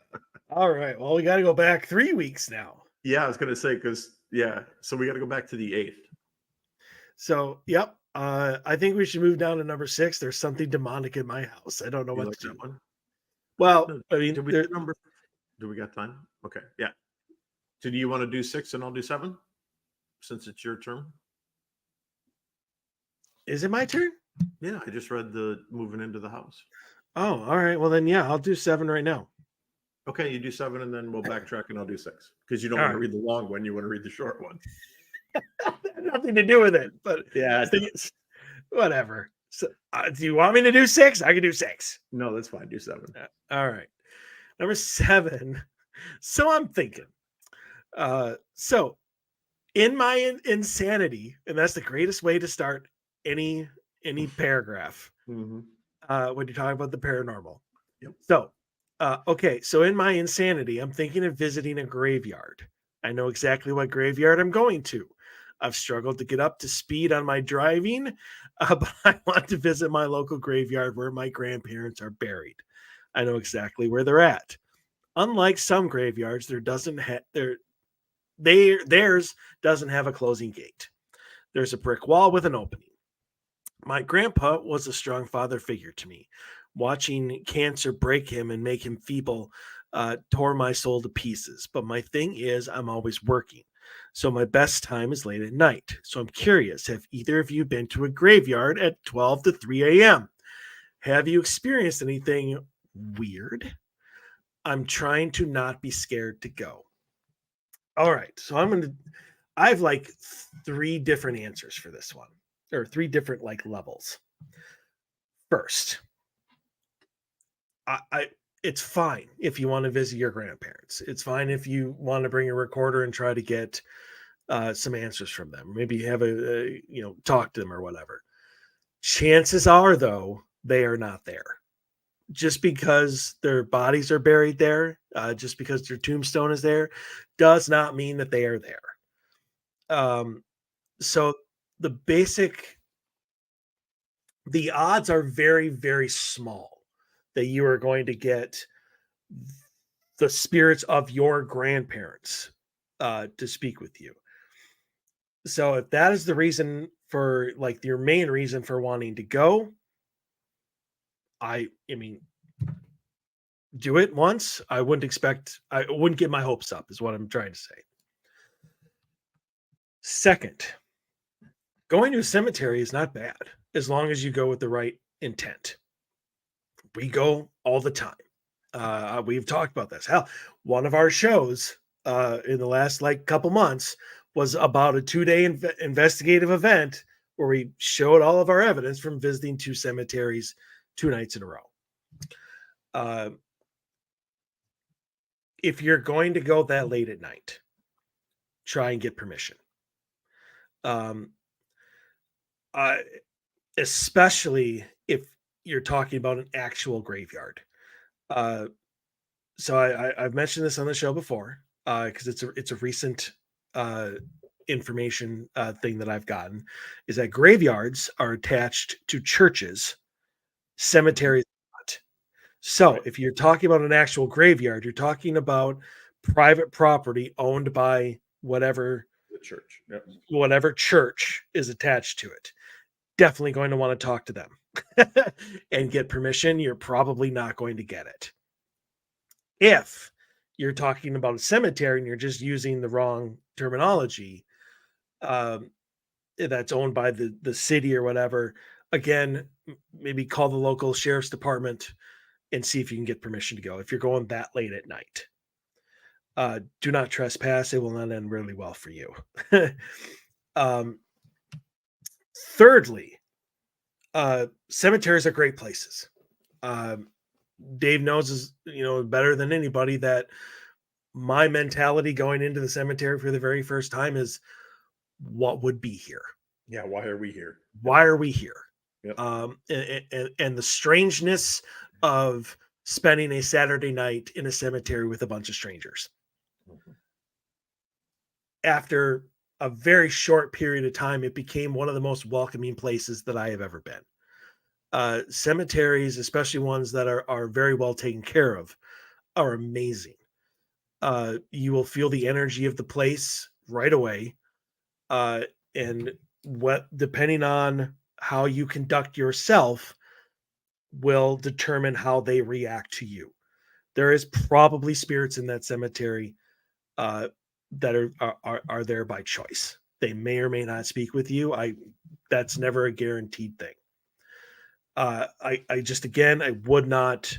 all right, well, we got to go back 3 weeks now. Yeah, I was gonna say, because yeah, so we got to go back to the 8th. So yep, I think we should move down to number 6. There's something demonic in my house. I don't know You what like to do. that one? Well, No, I mean, did we there do number? Do we got time? Okay, yeah. So do you want to do 6 and I'll do 7 since it's your turn? is it my turn? Yeah, I just read the moving into the house. Oh, all right. Well, then, yeah, I'll do 7 right now. Okay, you do 7 and then we'll backtrack and I'll do 6 because you don't All want to right. read the long one. You want to read the short one. Nothing to do with it, but Yeah, I it think does. whatever. So, do you want me to do 6? I can do 6. No, that's fine. Do 7. All right. Number 7. So I'm thinking. So in my insanity, and that's the greatest way to start any paragraph. Mm-hmm. When you're talking about the paranormal. Yep. So, okay. So in my insanity, I'm thinking of visiting a graveyard. I know exactly what graveyard I'm going to. I've struggled to get up to speed on my driving, but I want to visit my local graveyard where my grandparents are buried. I know exactly where they're at. Unlike some graveyards, theirs doesn't have a closing gate. There's a brick wall with an opening. My grandpa was a strong father figure to me. Watching cancer break him and make him feeble tore my soul to pieces. But my thing is, I'm always working. So my best time is late at night. So I'm curious, have either of you been to a graveyard at 12 to 3 a.m.? Have you experienced anything weird? I'm trying to not be scared to go. All right. So I have like 3 different answers for this one, or 3 different like levels. First, I it's fine if you want to visit your grandparents. It's fine if you want to bring a recorder and try to get some answers from them. Maybe have talk to them or whatever. Chances are, though, they are not there. Just because their bodies are buried there, just because their tombstone is there, does not mean that they are there. So the basic, the odds are very, very small that you are going to get the spirits of your grandparents to speak with you. So if that is the reason for like your main reason for wanting to go, I mean, do it once. I wouldn't get my hopes up, is what I'm trying to say. Second, going to a cemetery is not bad as long as you go with the right intent. We go all the time. We've talked about this. Hell, one of our shows in the last like couple months was about a 2-day investigative event where we showed all of our evidence from visiting 2 cemeteries 2 nights in a row. Uh, if you're going to go that late at night, try and get permission. Um, uh, Especially if you're talking about an actual graveyard. Uh, so I've mentioned this on the show before because it's a recent uh, information thing that I've gotten is that graveyards are attached to churches, cemeteries are not. So Right. if you're talking about an actual graveyard, you're talking about private property owned by The church. Yep. whatever church is attached to it. Definitely going to want to talk to them and get permission. You're probably not going to get it. If you're talking about a cemetery and you're just using the wrong terminology, um, that's owned by the city or whatever, again, maybe call the local sheriff's department and see if you can get permission to go. If you're going that late at night, do not trespass. It will not end really well for you. um, Thirdly, cemeteries are great places. Um, Dave knows better than anybody that my mentality going into the cemetery for the very first time is what would be here? Yeah. Why are we here? Why are we here? Yep. And the strangeness of spending a Saturday night in a cemetery with a bunch of strangers. Mm-hmm. After a very short period of time, it became one of the most welcoming places that I have ever been. Cemeteries, especially ones that are very well taken care of, are amazing. You will feel the energy of the place right away. Uh, and what, depending on how you conduct yourself, will determine how they react to you. There is probably spirits in that cemetery that are there by choice. They may or may not speak with you. That's never a guaranteed thing. I just again I would not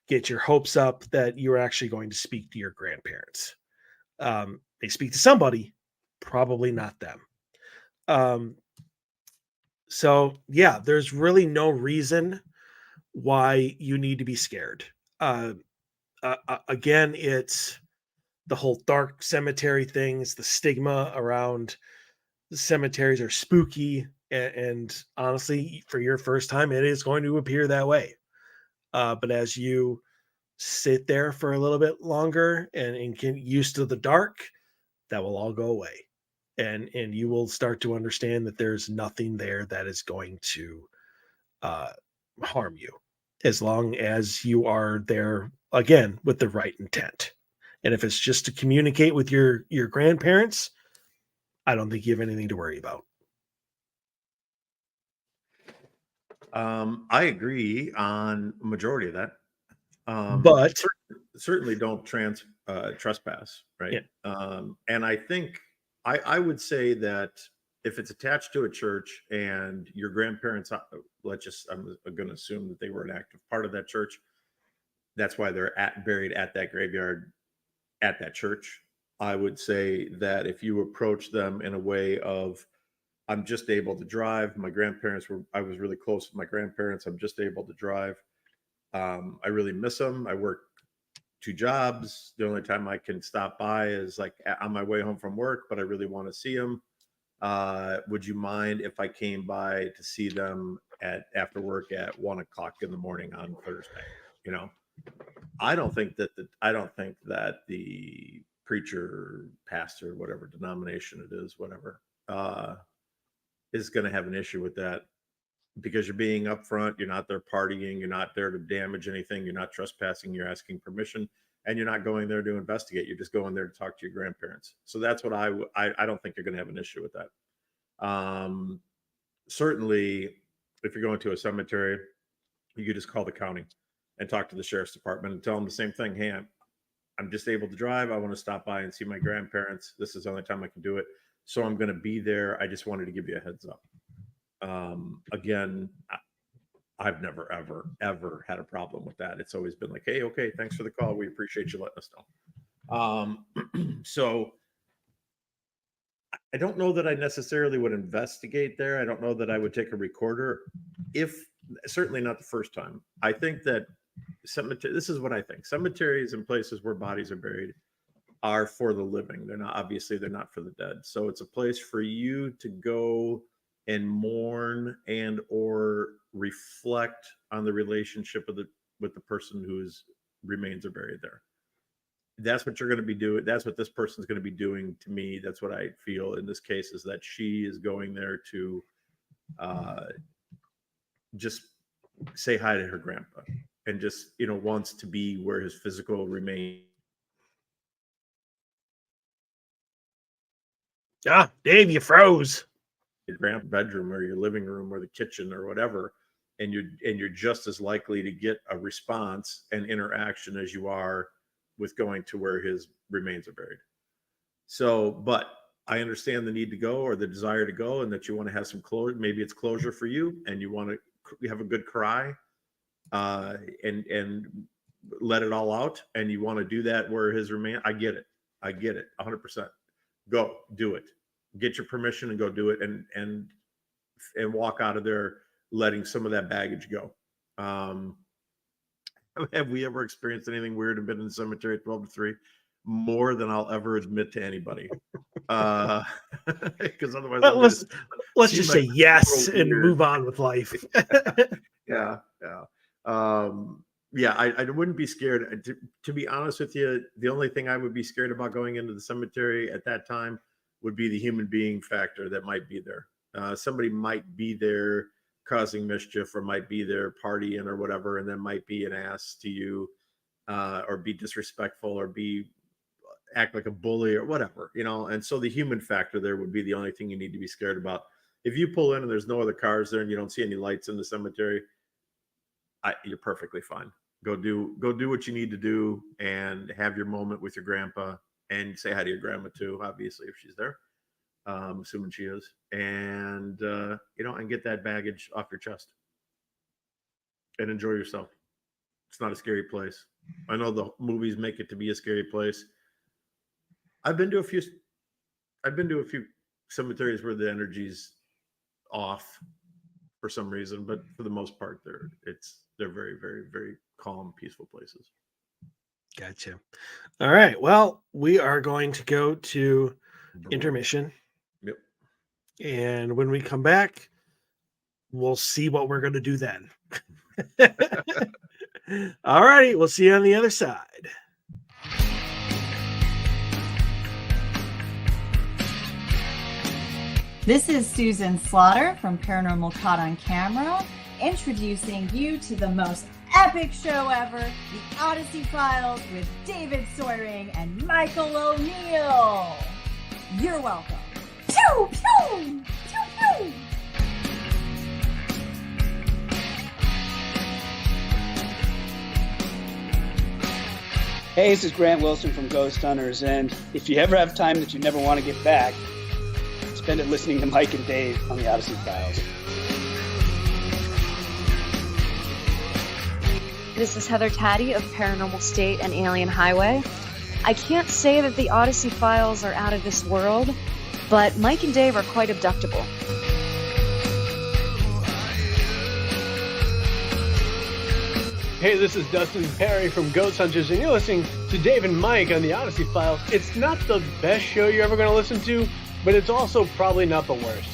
get your hopes up that you're actually going to speak to your grandparents. They speak to somebody, probably not them. Um, so yeah, there's really no reason why you need to be scared. Uh, Again, it's the whole dark cemetery things, the stigma around the cemeteries are spooky, and honestly, for your first time, it is going to appear that way. But as you sit there for a little bit longer and get used to the dark, that will all go away. And you will start to understand that there's nothing there that is going to uh, harm you as long as you are there again with the right intent. And if it's just to communicate with your grandparents, I don't think you have anything to worry about. I agree on a majority of that. But Certainly don't trespass, right? yeah, And I think I would say that if it's attached to a church and your grandparents, I'm going to assume that they were an active part of that church. That's why they're buried at that graveyard at that church. I would say that if you approach them in a way of, I'm just able to drive. I was really close with my grandparents. I'm just able to drive. I really miss them. I work 2 jobs. The only time I can stop by is like on my way home from work, but I really want to see them. Would you mind if I came by to see them after work at 1 o'clock in the morning on Thursday? You know, I don't think that the preacher, pastor, whatever denomination it is, whatever, is going to have an issue with that because you're being upfront. You're not there partying. You're not there to damage anything. You're not trespassing. You're asking permission, and you're not going there to investigate. You're just going there to talk to your grandparents. So that's what I don't think you're going to have an issue with that. Certainly, if you're going to a cemetery, you could just call the county and talk to the sheriff's department and tell them the same thing. Hey, I'm just able to drive. I want to stop by and see my grandparents. This is the only time I can do it. So I'm going to be there. I just wanted to give you a heads up. Again, I've never, ever, ever had a problem with that. It's always been like, hey, okay, thanks for the call. We appreciate you letting us know. So I don't know that I necessarily would investigate there. I don't know that I would take a recorder, if certainly not the first time. I think that this is what I think. Cemeteries and places where bodies are buried are for the living. They're not for the dead. So it's a place for you to go and mourn and or reflect on the relationship with the person whose remains are buried there. That's what you're going to be doing. That's what this person's going to be doing to me. That's what I feel in this case, is that she is going there to uh, just say hi to her grandpa, and just, wants to be where his physical remains. Dave, you froze. Your grand bedroom or your living room or the kitchen or whatever, and you're just as likely to get a response and interaction as you are with going to where his remains are buried. So, but I understand the need to go, or the desire to go, and that you want to have some closure. Maybe it's closure for you and you want to have a good cry, and let it all out, and you want to do that where his remain. I get it 100%. Go do it. Get your permission and go do it, and walk out of there letting some of that baggage go. Have we ever experienced anything weird and been in the cemetery at 12 to 3? More than I'll ever admit to anybody. Because otherwise Well, let's seem just like say yes total and weird. move on with life. Yeah. Yeah, I wouldn't be scared. To be honest with you, the only thing I would be scared about going into the cemetery at that time would be the human being factor that might be there. Somebody might be there causing mischief, or might be there partying or whatever, and then might be an ass to you, or be disrespectful, or act like a bully or whatever, And so the human factor there would be the only thing you need to be scared about. If you pull in and there's no other cars there and you don't see any lights in the cemetery, you're perfectly fine. Go do what you need to do and have your moment with your grandpa, and say hi to your grandma too, obviously, if she's there. Assuming she is, and and get that baggage off your chest and enjoy yourself. It's not a scary place. I know the movies make it to be a scary place. I've been to a few. I've been to a few cemeteries where the energy's off for some reason, but for the most part, they're very, very, very calm, peaceful places. Gotcha. All right. Well, we are going to go to intermission. Yep. And when we come back, we'll see what we're going to do then. All righty. We'll see you on the other side. This is Susan Slaughter from Paranormal Caught on Camera, introducing you to the most epic show ever, The Odyssey Files with David Soyering and Michael O'Neill. You're welcome. Pew, pew, pew, pew. Hey, this is Grant Wilson from Ghost Hunters, and if you ever have time that you never want to get back, spend it listening to Mike and Dave on the Odyssey Files. This is Heather Taddy of Paranormal State and Alien Highway. I can't say that the Odyssey Files are out of this world, but Mike and Dave are quite abductable. Hey, this is Dustin Perry from Ghost Hunters, and you're listening to Dave and Mike on the Odyssey Files. It's not the best show you're ever going to listen to, but it's also probably not the worst.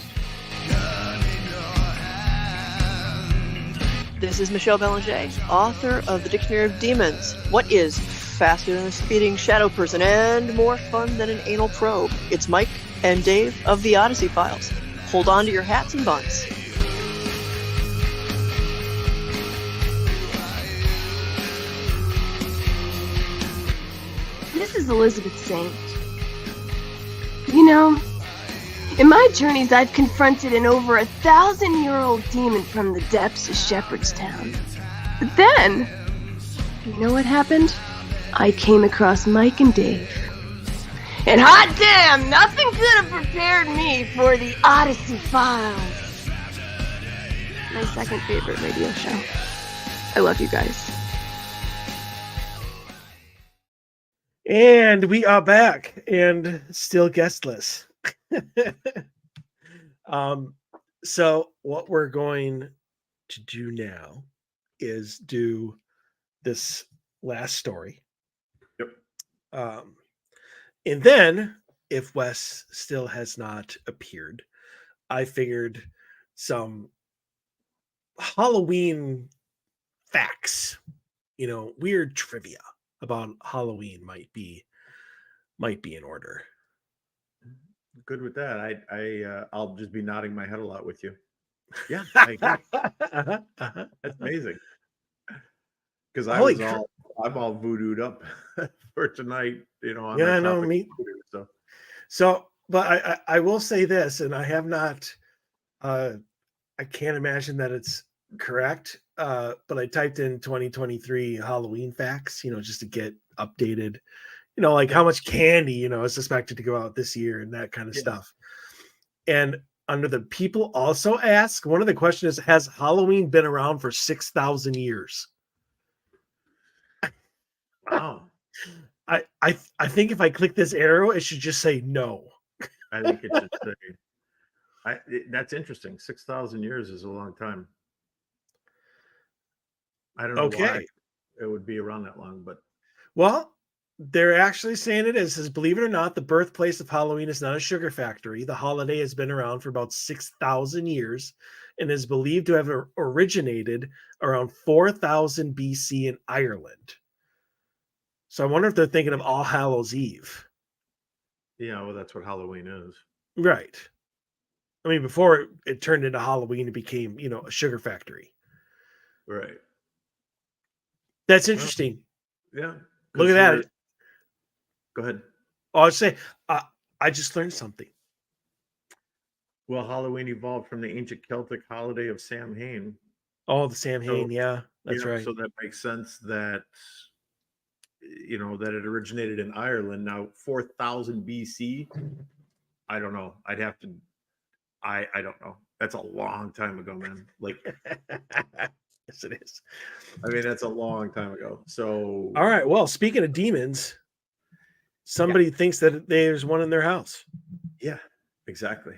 This is Michelle Belanger, author of The Dictionary of Demons. What is faster than a speeding shadow person and more fun than an anal probe? It's Mike and Dave of the Odyssey Files. Hold on to your hats and buns. This is Elizabeth Saint. You know, in my journeys I've confronted an over 1,000-year-old demon from the depths of Shepherdstown. But then, you know what happened? I came across Mike and Dave. And hot damn, nothing could have prepared me for the Odyssey Files. My second favorite radio show. I love you guys. And we are back and still guestless. So what we're going to do now is do this last story. Yep. And then if Wes still has not appeared, I figured some Halloween facts, weird trivia about Halloween might be in order. Good with that. I'll just be nodding my head a lot with you. Yeah, I agree. That's amazing. Because I'm all voodooed up for tonight. On yeah, my no, topic me. Voodoo, So, but I will say this, and I have not. I can't imagine that it's correct. But I typed in 2023 Halloween facts, just to get updated. Like how much candy, is expected to go out this year and that kind of stuff. And under the people also ask, one of the questions is, has Halloween been around for 6,000 years? Wow. I think if I click this arrow, it should just say no. I think it should say. That's interesting. 6,000 years is a long time. I don't know why it would be around that long, but. Well, they're actually saying it is. Says, believe it or not, the birthplace of Halloween is not a sugar factory. The holiday has been around for about 6,000 years and is believed to have originated around 4,000 BC in Ireland. So I wonder if they're thinking of All Hallows Eve. Yeah, well, that's what Halloween is. Right. I mean, before it turned into Halloween, it became, a sugar factory. Right. That's interesting. Yeah. Look at that. Go ahead. I'll say, I just learned something. Well, Halloween evolved from the ancient Celtic holiday of Samhain, Oh, the Sam So, Hain. Yeah, that's yeah, right. so that makes sense that that it originated in Ireland. Now, 4000 BC, I don't know. I'd have to I don't know. That's a long time ago, man. Like, Yes, it is. I mean, that's a long time ago. So, All right. Well, speaking of demons, yeah, somebody thinks that there's one in their house. yeah, exactly.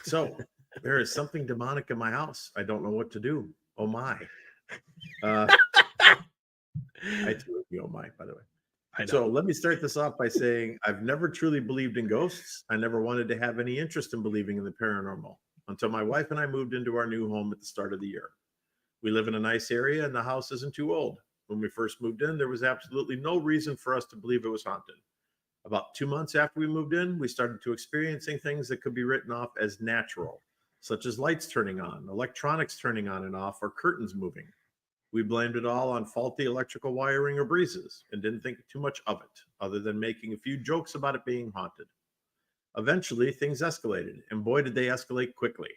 So, there is something demonic in my house. I don't know what to do. Oh my. Uh, I too, oh my, by the way. I know. So let me start this off by saying I've never truly believed in ghosts. I never wanted to have any interest in believing in the paranormal until my wife and I moved into our new home at the start of the year. We live in a nice area and the house isn't too old. When we first moved in, there was absolutely no reason for us to believe it was haunted. About 2 months after we moved in, we started to experiencing things that could be written off as natural, such as lights turning on, electronics turning on and off, or curtains moving. We blamed it all on faulty electrical wiring or breezes and didn't think too much of it, other than making a few jokes about it being haunted. Eventually, things escalated, and boy, did they escalate quickly.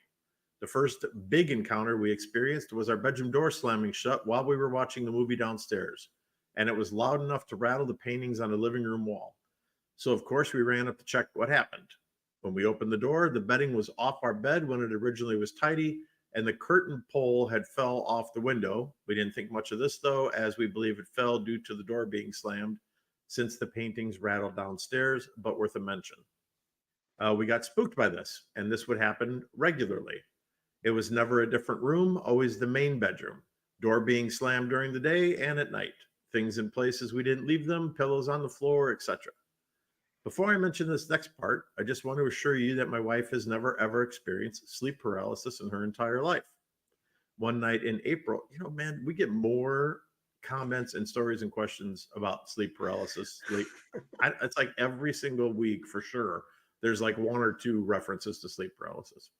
The first big encounter we experienced was our bedroom door slamming shut while we were watching the movie downstairs, and it was loud enough to rattle the paintings on the living room wall. So, of course, we ran up to check what happened. When we opened the door, the bedding was off our bed when it originally was tidy, and the curtain pole had fell off the window. We didn't think much of this, though, as we believe it fell due to the door being slammed, since the paintings rattled downstairs, but worth a mention. We got spooked by this, and this would happen regularly. It was never a different room, always the main bedroom, door being slammed during the day and at night, things in places we didn't leave them, pillows on the floor, etc. Before I mention this next part, I just want to assure you that my wife has never ever experienced sleep paralysis in her entire life. One night in April, man, we get more comments and stories and questions about sleep paralysis. It's like every single week for sure. There's like one or two references to sleep paralysis.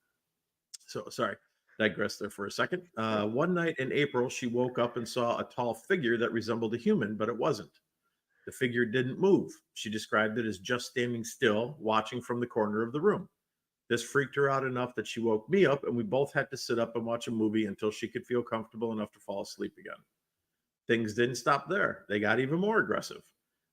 So sorry, digress there for a second. One night in April, she woke up and saw a tall figure that resembled a human, but it wasn't. The figure didn't move. She described it as just standing still, watching from the corner of the room. This freaked her out enough that she woke me up, and we both had to sit up and watch a movie until she could feel comfortable enough to fall asleep again. Things didn't stop there. They got even more aggressive.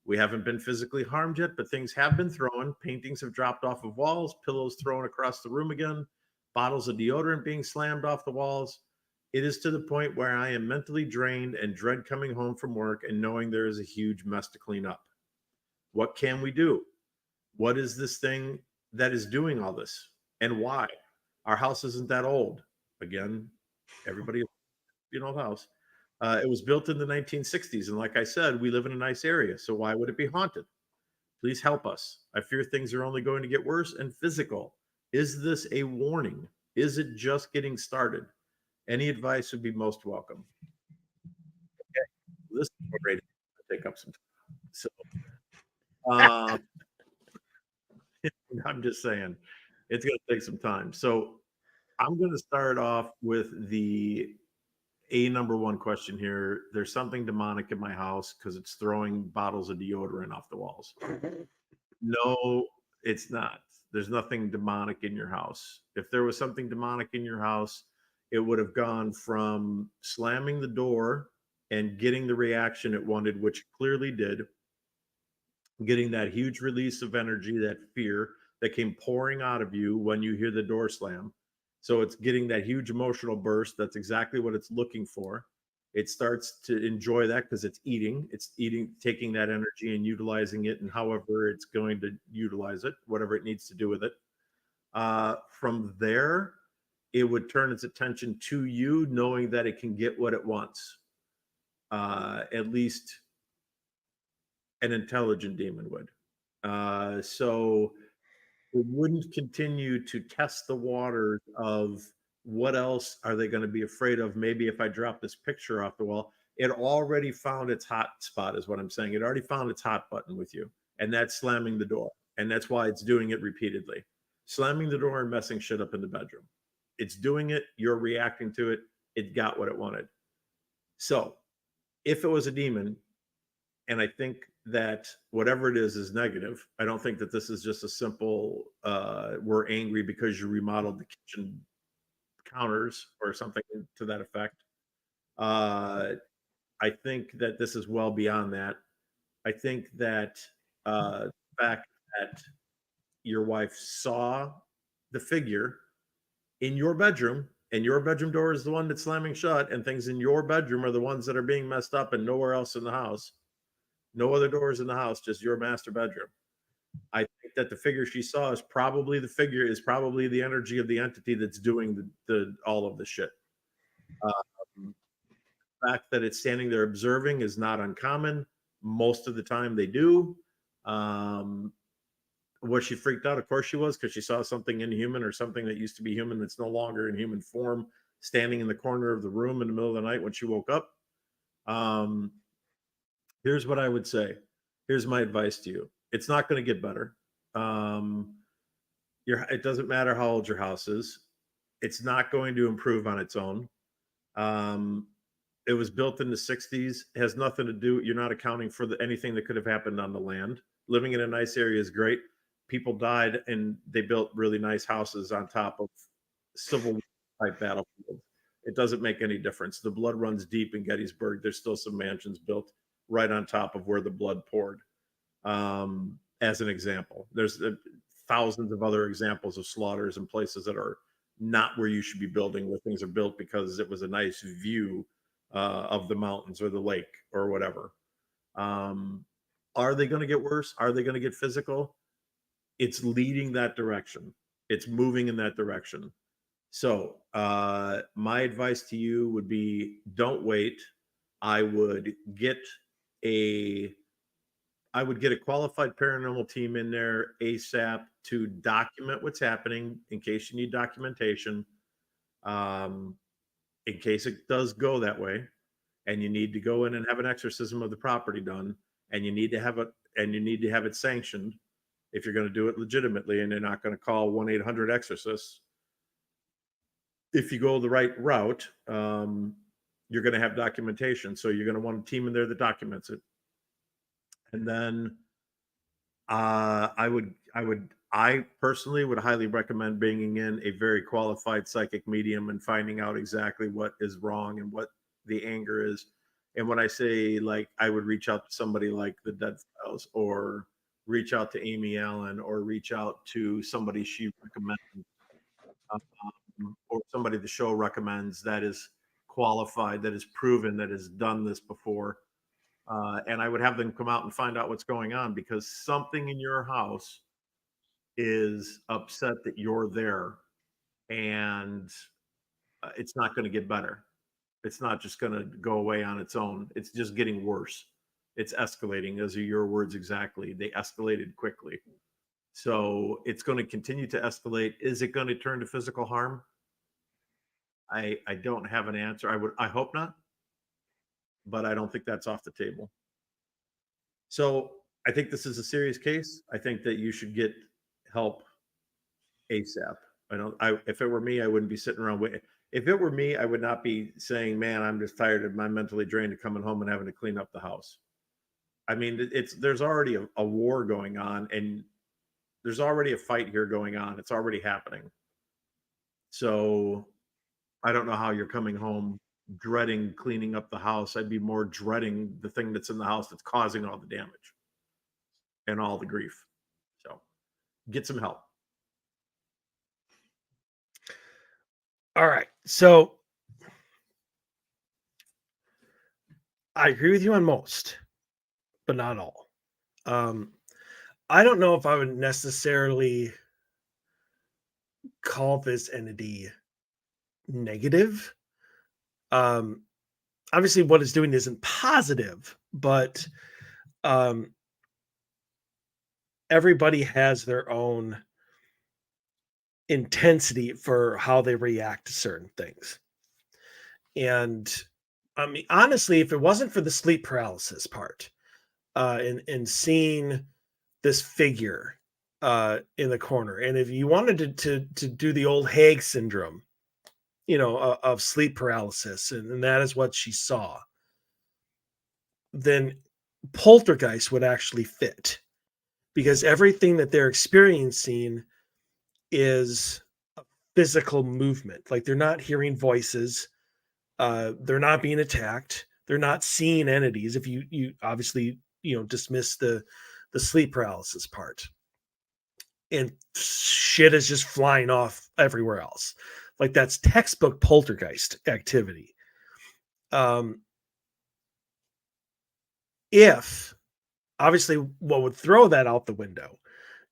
We haven't been physically harmed yet, but things have been thrown. Paintings have dropped off of walls, pillows thrown across the room again, bottles of deodorant being slammed off the walls. It is to the point where I am mentally drained and dread coming home from work and knowing there is a huge mess to clean up. What can we do? What is this thing that is doing all this, and why? Our house isn't that old. Again, everybody, the house. It was built in the 1960s, and like I said, we live in a nice area, so why would it be haunted? Please help us. I fear things are only going to get worse and physical. Is this a warning? Is it just getting started? Any advice would be most welcome. Okay, this is great. Take up some time. So, I'm just saying, it's going to take some time. So, I'm going to start off with the number one question here. There's something demonic in my house because it's throwing bottles of deodorant off the walls. No, it's not. There's nothing demonic in your house. If there was something demonic in your house, it would have gone from slamming the door and getting the reaction it wanted, which clearly did, getting that huge release of energy, that fear that came pouring out of you when you hear the door slam. So it's getting that huge emotional burst. That's exactly what it's looking for. It starts to enjoy that because it's eating, taking that energy and utilizing it, and however it's going to utilize it, whatever it needs to do with it. From there, it would turn its attention to you, knowing that it can get what it wants. At least an intelligent demon would. So it wouldn't continue to test the waters of what else are they going to be afraid of. Maybe if I drop this picture off the wall, it already found its hot spot, is what I'm saying. It already found its hot button with you, and that's slamming the door. And that's why it's doing it repeatedly. Slamming the door and messing shit up in the bedroom. It's doing it. You're reacting to it. It got what it wanted. So if it was a demon, and I think that whatever it is negative. I don't think that this is just a simple, we're angry because you remodeled the kitchen counters or something to that effect. I think that this is well beyond that. I think that the fact that your wife saw the figure in your bedroom, and your bedroom door is the one that's slamming shut, and things in your bedroom are the ones that are being messed up, and nowhere else in the house. No other doors in the house, just your master bedroom. I think that the figure she saw is probably the energy of the entity that's doing the all of the shit. The fact that it's standing there observing is not uncommon. Most of the time they do. Um, was she freaked out? Of course she was, because she saw something inhuman, or something that used to be human that's no longer in human form, standing in the corner of the room in the middle of the night when she woke up. Um, here's what I would say. Here's my advice to you. It's not going to get better. Um, it doesn't matter how old your house is. It's not going to improve on its own. Um, it was built in the 60s. It has nothing to do. You're not accounting for anything that could have happened on the land. Living in a nice area is great. People died, and they built really nice houses on top of Civil War type battlefields. It doesn't make any difference. The blood runs deep in Gettysburg. There's still some mansions built right on top of where the blood poured. As an example, there's thousands of other examples of slaughters in places that are not where you should be building, where things are built because it was a nice view of the mountains or the lake or whatever. Are they going to get worse? Are they going to get physical? It's leading that direction. It's moving in that direction. So my advice to you would be, don't wait. I would get a qualified paranormal team in there ASAP to document what's happening in case you need documentation. In case it does go that way, and you need to go in and have an exorcism of the property done, and you need to have it sanctioned if you're going to do it legitimately, and you're not going to call 1-800-exorcists. If you go the right route, you're going to have documentation. So you're going to want a team in there that documents it. And then I personally would highly recommend bringing in a very qualified psychic medium and finding out exactly what is wrong and what the anger is. And when I say, like, I would reach out to somebody like the Dead Files, or reach out to Amy Allen, or reach out to somebody she recommends, or somebody the show recommends that is qualified, that is proven, that has done this before. And I would have them come out and find out what's going on, because something in your house is upset that you're there, and it's not going to get better. It's not just going to go away on its own. It's just getting worse. It's escalating. Those are your words exactly. They escalated quickly. So it's going to continue to escalate. Is it going to turn to physical harm? I don't have an answer. I hope not, but I don't think that's off the table. So I think this is a serious case. I think that you should get help ASAP. If it were me, I wouldn't be sitting around waiting. If it were me, I would not be saying, man, I'm just tired and I'm mentally drained of coming home and having to clean up the house. I mean, there's already a war going on, and there's already a fight here going on. It's already happening. So I don't know how you're coming home dreading cleaning up the house. I'd be more dreading the thing that's in the house that's causing all the damage and all the grief. So get some help. All right. So I agree with you on most, but not all. I don't know if I would necessarily call this entity negative. Obviously what it's doing isn't positive, but everybody has their own intensity for how they react to certain things. And I mean, honestly, if it wasn't for the sleep paralysis part, and seeing this figure in the corner, and if you wanted to do the old Hague syndrome, of sleep paralysis, and that is what she saw, then poltergeist would actually fit, because everything that they're experiencing is a physical movement. Like, they're not hearing voices, They're not being attacked. They're not seeing entities. If you obviously dismiss the sleep paralysis part, and shit is just flying off everywhere else. Like that's textbook poltergeist activity. If obviously what would throw that out the window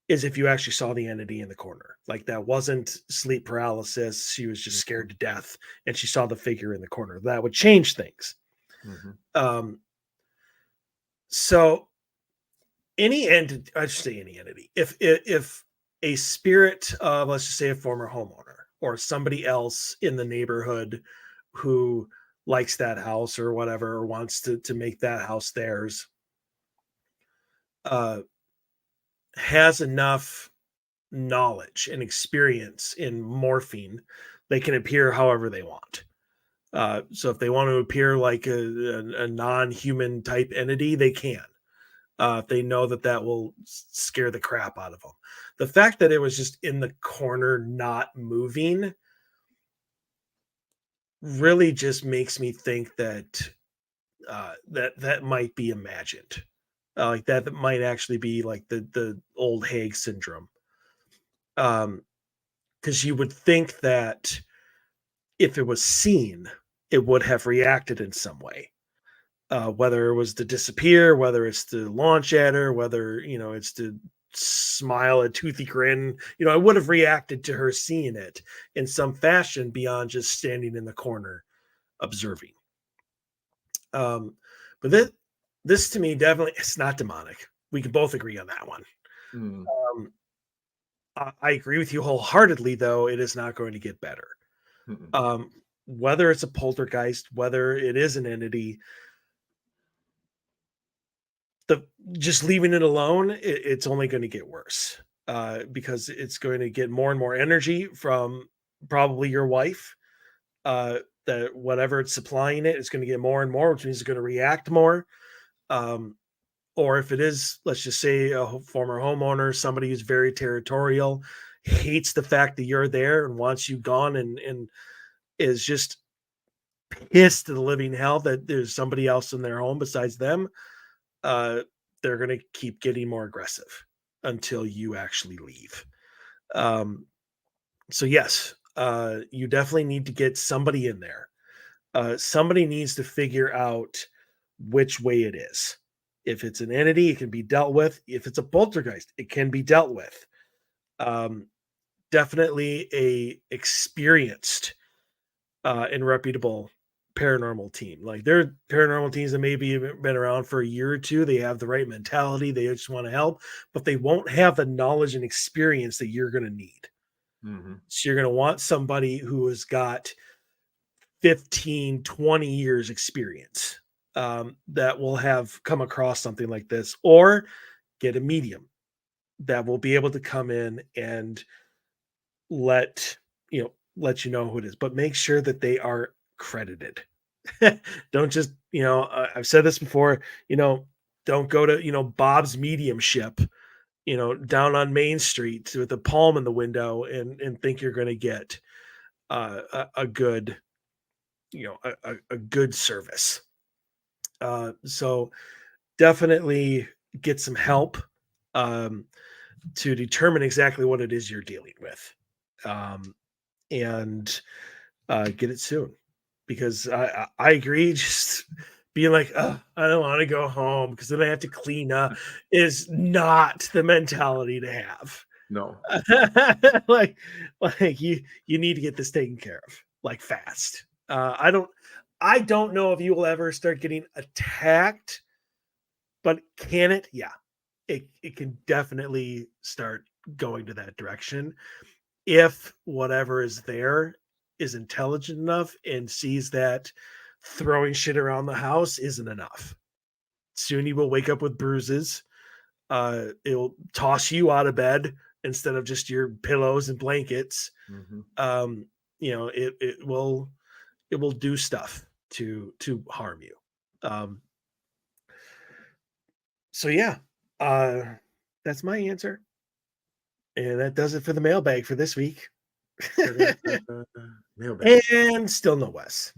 is if you actually saw the entity in the corner. Like that wasn't sleep paralysis. She was just scared to death and she saw the figure in the corner. That would change things. So any entity, I should say any entity, if a spirit of, let's just say, a former homeowner or somebody else in the neighborhood who likes that house or whatever, or wants to make that house theirs, has enough knowledge and experience in morphine, they can appear however they want. So if they want to appear like a non-human type entity, they can. If they know that will scare the crap out of them. The fact that it was just in the corner, not moving, really just makes me think that that might be imagined. Like that might actually be like the old Hague syndrome. Because you would think that if it was seen, it would have reacted in some way. Whether it was to disappear, whether it's to launch at her, whether it's to smile a toothy grin, I would have reacted to her seeing it in some fashion beyond just standing in the corner observing. But this to me definitely, it's not demonic. We can both agree on that one. I agree with you wholeheartedly, though it is not going to get better. Whether it's a poltergeist, whether it is an entity, just leaving it alone, it's only going to get worse, because it's going to get more and more energy from probably your wife. That whatever it's supplying it's going to get more and more, which means it's going to react more. Or if it is, let's just say, a former homeowner, somebody who's very territorial, hates the fact that you're there and wants you gone, and is just pissed to the living hell that there's somebody else in their home besides them, they're going to keep getting more aggressive until you actually leave. So yes, you definitely need to get somebody in there. Somebody needs to figure out which way it is. If it's an entity, it can be dealt with. If it's a poltergeist, it can be dealt with. Definitely a experienced and reputable paranormal team. Like there are paranormal teams that maybe have been around for a year or two. They have the right mentality. They just want to help, but they won't have the knowledge and experience that you're going to need. So you're going to want somebody who has got 15, 20 years experience, that will have come across something like this, or get a medium that will be able to come in and let you know who it is, but make sure that they are credited. Don't just, I've said this before, don't go to, Bob's mediumship, down on Main Street with a palm in the window and think you're going to get a good, a good service. So definitely get some help to determine exactly what it is you're dealing with, and get it soon, because I agree. Just being like, I don't want to go home because then I have to clean up is not the mentality to have. No. like you need to get this taken care of, like, fast. I don't know if you will ever start getting attacked, but can it? Yeah, it can definitely start going to that direction if whatever is there is intelligent enough and sees that throwing shit around the house isn't enough. Soon you will wake up with bruises. It'll toss you out of bed instead of just your pillows and blankets. It will do stuff to harm you. So yeah, that's my answer. And that does it for the mailbag for this week. Mailbag. And still no Wes.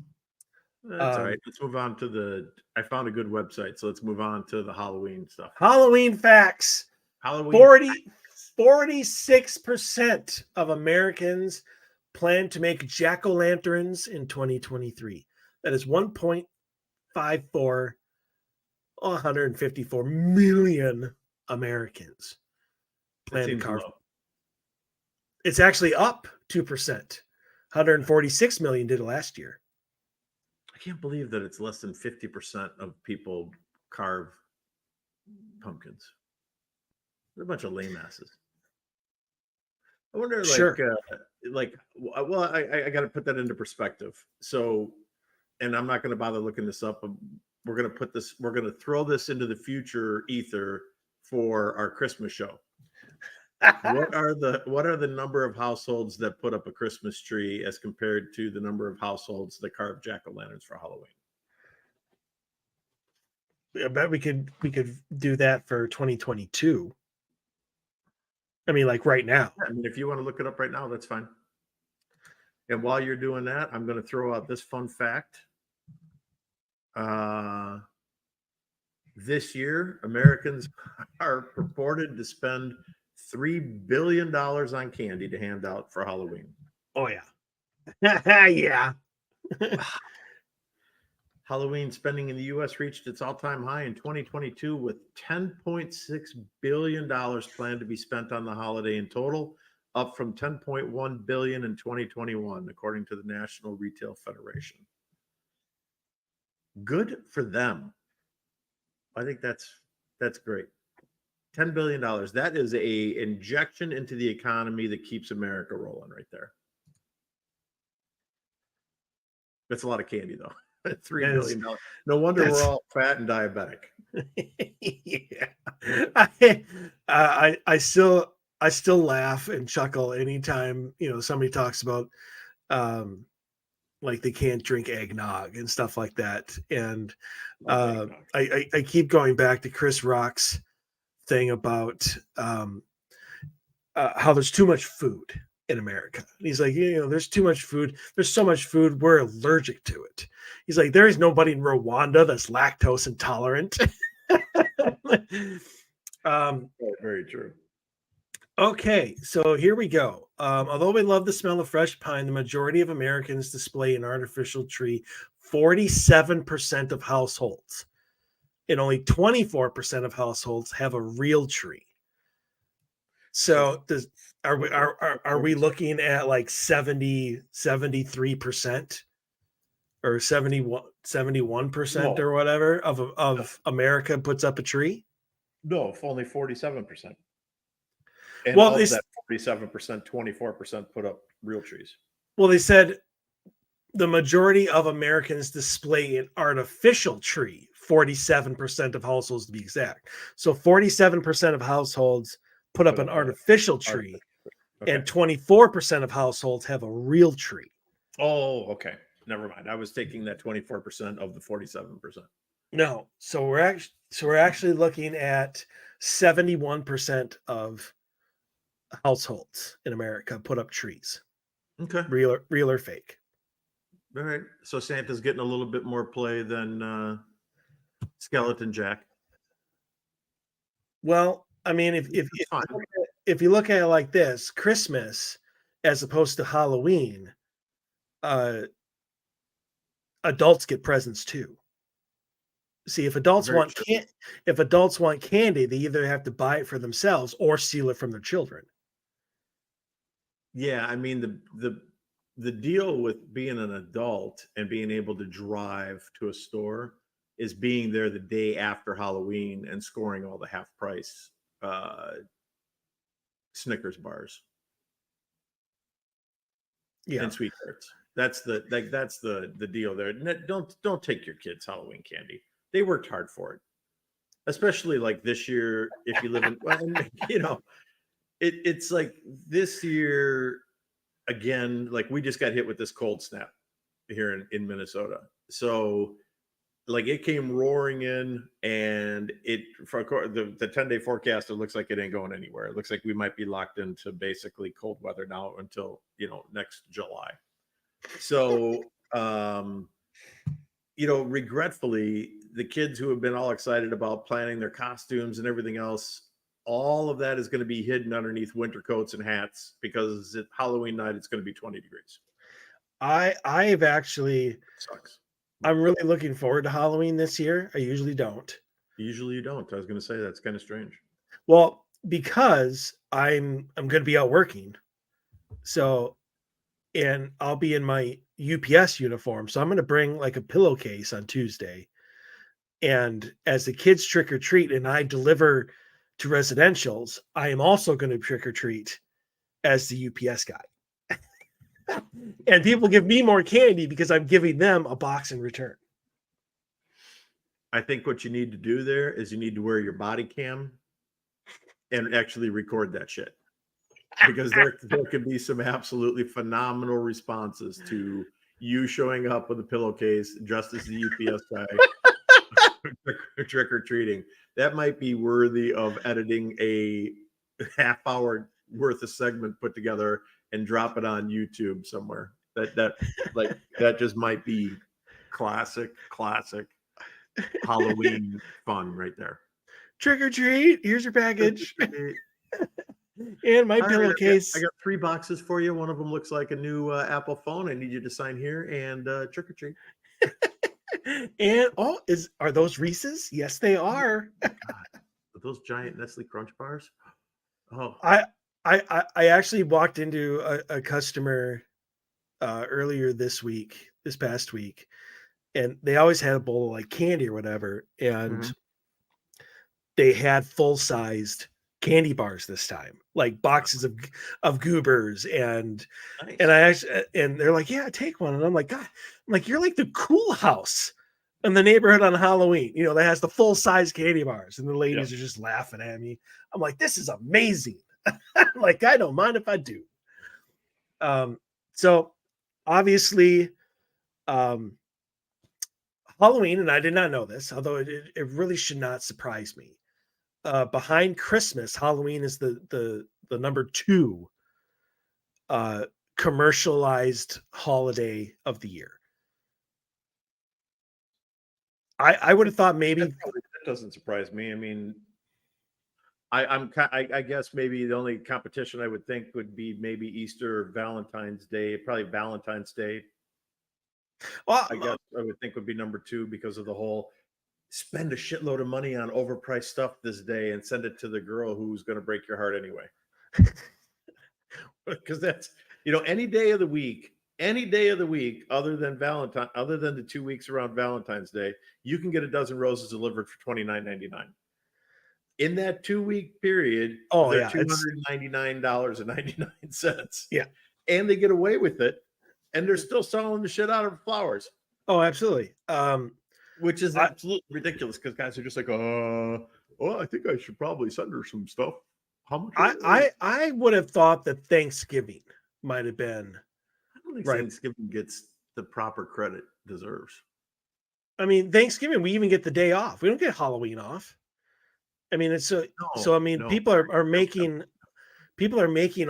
That's all right. Let's move on to I found a good website, so let's move on to the Halloween stuff. Halloween facts. Halloween. 46% of Americans plan to make jack-o'-lanterns in 2023. That is 154 million Americans plan to carve. Low. It's actually up 2%. 146 million did it last year. I can't believe that it's less than 50% of people carve pumpkins. They're a bunch of lame asses. I wonder, like, Sure. Well, I got to put that into perspective. So, and I'm not going to bother looking this up. We're going to throw this into the future ether for our Christmas show. What are the number of households that put up a Christmas tree as compared to the number of households that carve jack-o'-lanterns for Halloween? I bet we could do that for 2022. I mean, like right now. I mean, if you want to look it up right now, that's fine. And while you're doing that, I'm going to throw out this fun fact. This year, Americans are purported to spend $3 billion on candy to hand out for Halloween. Oh, yeah. Yeah. Halloween spending in the U.S. reached its all-time high in 2022 with $10.6 billion planned to be spent on the holiday in total, up from $10.1 billion in 2021, according to the National Retail Federation. Good for them. I think that's great. $10 billion. That is a injection into the economy that keeps America rolling right there. That's a lot of candy, though. $3 billion. No wonder we're all fat and diabetic. Yeah. I still laugh and chuckle anytime, somebody talks about like they can't drink eggnog and stuff like that. And I keep going back to Chris Rock's thing about how there's too much food in America. And he's like, there's too much food. There's so much food. We're allergic to it. He's like, there is nobody in Rwanda that's lactose intolerant. Very true. Okay, so here we go. Although we love the smell of fresh pine, the majority of Americans display an artificial tree. 47% of households, and only 24% of households have a real tree. So are we looking at like 73% or 71% or whatever of America puts up a tree? No, only 47%. And well, of that 47%, 24% put up real trees. Well, they said the majority of Americans display an artificial tree, 47% of households to be exact. So 47% of households put up an artificial tree, and 24% of households have a real tree. Oh, okay. Never mind. I was taking that 24% of the 47%. No. So we're actually looking at 71% of households in America put up trees. Okay. Real or fake. All right. So Santa's getting a little bit more play than Skeleton Jack. Well, I mean, if you look at it like this, Christmas as opposed to Halloween, adults get presents too. See, if adults want candy, they either have to buy it for themselves or steal it from their children. Yeah, I mean the deal with being an adult and being able to drive to a store is being there the day after Halloween and scoring all the half price Snickers bars. Yeah, and sweet tarts. That's the deal there. Don't take your kids Halloween candy. They worked hard for it, especially like this year. If you live in, it's like this year again. Like we just got hit with this cold snap here in Minnesota. So like it came roaring in, and for the 10-day forecast, it looks like it ain't going anywhere. It looks like we might be locked into basically cold weather now until next July. So regretfully, the kids who have been all excited about planning their costumes and everything else, all of that is going to be hidden underneath winter coats and hats because at Halloween night it's going to be 20 degrees. I've actually Sucks. I'm really looking forward to Halloween this year. I usually don't. Usually you don't. I was going to say that's kind of strange. Well, because I'm going to be out working. So, and I'll be in my UPS uniform. So I'm going to bring like a pillowcase on Tuesday. And as the kids trick or treat and I deliver to residentials, I am also going to trick or treat as the UPS guy. And people give me more candy because I'm giving them a box in return. I think what you need to do there is you need to wear your body cam and actually record that shit. Because there can be some absolutely phenomenal responses to you showing up with a pillowcase dressed as the UPS guy trick or treating. That might be worthy of editing a half-hour worth of segment put together and drop it on YouTube somewhere. That just might be classic Halloween fun right there. Trick or treat. Here's your package. And my pillowcase. I got 3 boxes for you. One of them looks like a new Apple phone. I need you to sign here and trick or treat. And are those Reese's? Yes, they are. God, are those giant Nestle Crunch bars? Oh, I actually walked into a customer earlier this past week, and they always had a bowl of like candy or whatever, and they had full-sized candy bars this time, like boxes of goobers and nice. and they're like, yeah, take one. And I'm like, God, you're like the cool house in the neighborhood on Halloween, that has the full-size candy bars. And the ladies are just laughing at me. I'm like, this is amazing. Like, I don't mind if I do. So obviously, Halloween, and I did not know this, although it really should not surprise me. Behind Christmas, Halloween is the number 2 commercialized holiday of the year. I would have thought maybe that doesn't surprise me. I mean, I guess maybe the only competition I would think would be maybe Easter or Valentine's Day, probably Valentine's Day. Well, I guess I would think would be number 2 because of the whole spend a shitload of money on overpriced stuff this day and send it to the girl who's going to break your heart anyway. Because that's, any day of the week, other than the 2 weeks around Valentine's Day, you can get a dozen roses delivered for $29.99. In that 2-week period, they're $299.99. Yeah. And they get away with it, and they're still selling the shit out of flowers. Oh, absolutely. Which is absolutely ridiculous because guys are just like, well, I think I should probably send her some stuff. How much? I would have thought that Thanksgiving might have been. I don't think Thanksgiving gets the proper credit it deserves. I mean, Thanksgiving, we even get the day off. We don't get Halloween off. I mean, people are making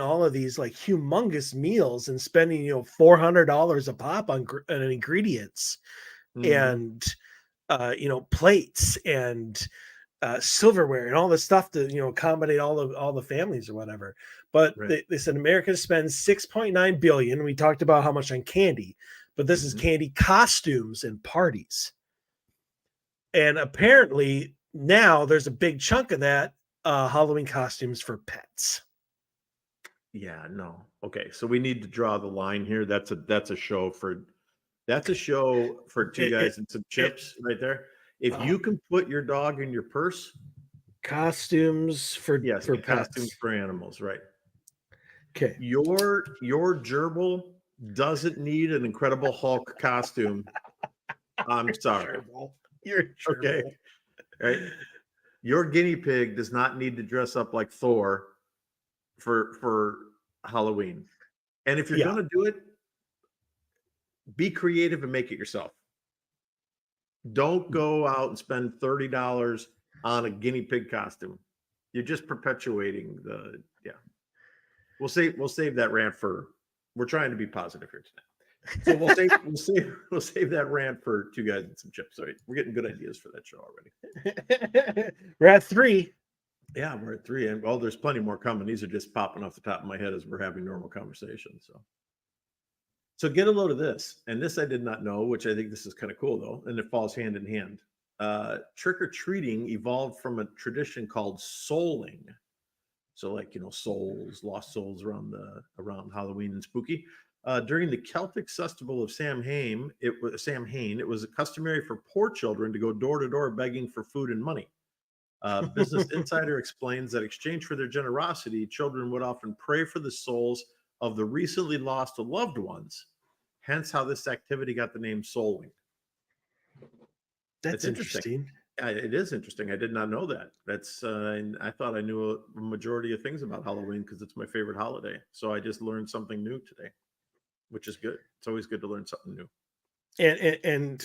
all of these like humongous meals and spending, $400 a pop on ingredients and plates and silverware and all this stuff to accommodate all the families or whatever. But they said America spends $6.9 billion. We talked about how much on candy, but this is candy, costumes, and parties. And apparently now there's a big chunk of that Halloween costumes for pets. Yeah, no. Okay, so we need to draw the line here. That's a show for 2 guys and some chips right there. If you can put your dog in your purse, costumes for costumes pets. for animals, right? Okay. Your gerbil doesn't need an Incredible Hulk costume. I'm sorry. You're okay. Right? Your guinea pig does not need to dress up like Thor for Halloween. And if you're going to do it, be creative and make it yourself. Don't go out and spend $30 on a guinea pig costume. You're just perpetuating We'll save that rant for. We're trying to be positive here So we'll save that rant for Two Guys and Some Chips. Sorry, we're getting good ideas for that show already. We're at 3. Yeah, we're at 3, and well, there's plenty more coming. These are just popping off the top of my head as we're having normal conversations. So get a load of this, and this I did not know, which I think this is kind of cool though, and it falls hand in hand. Trick or treating evolved from a tradition called souling. So, like, souls, lost souls around Halloween and spooky. During the Celtic festival of Samhain, it was customary for poor children to go door to door begging for food and money. Business Insider explains that in exchange for their generosity, children would often pray for the souls of the recently lost loved ones. Hence, how this activity got the name souling. That's interesting. It is interesting. I did not know that. I thought I knew a majority of things about Halloween because it's my favorite holiday. So I just learned something new today, which is good. It's always good to learn something new. And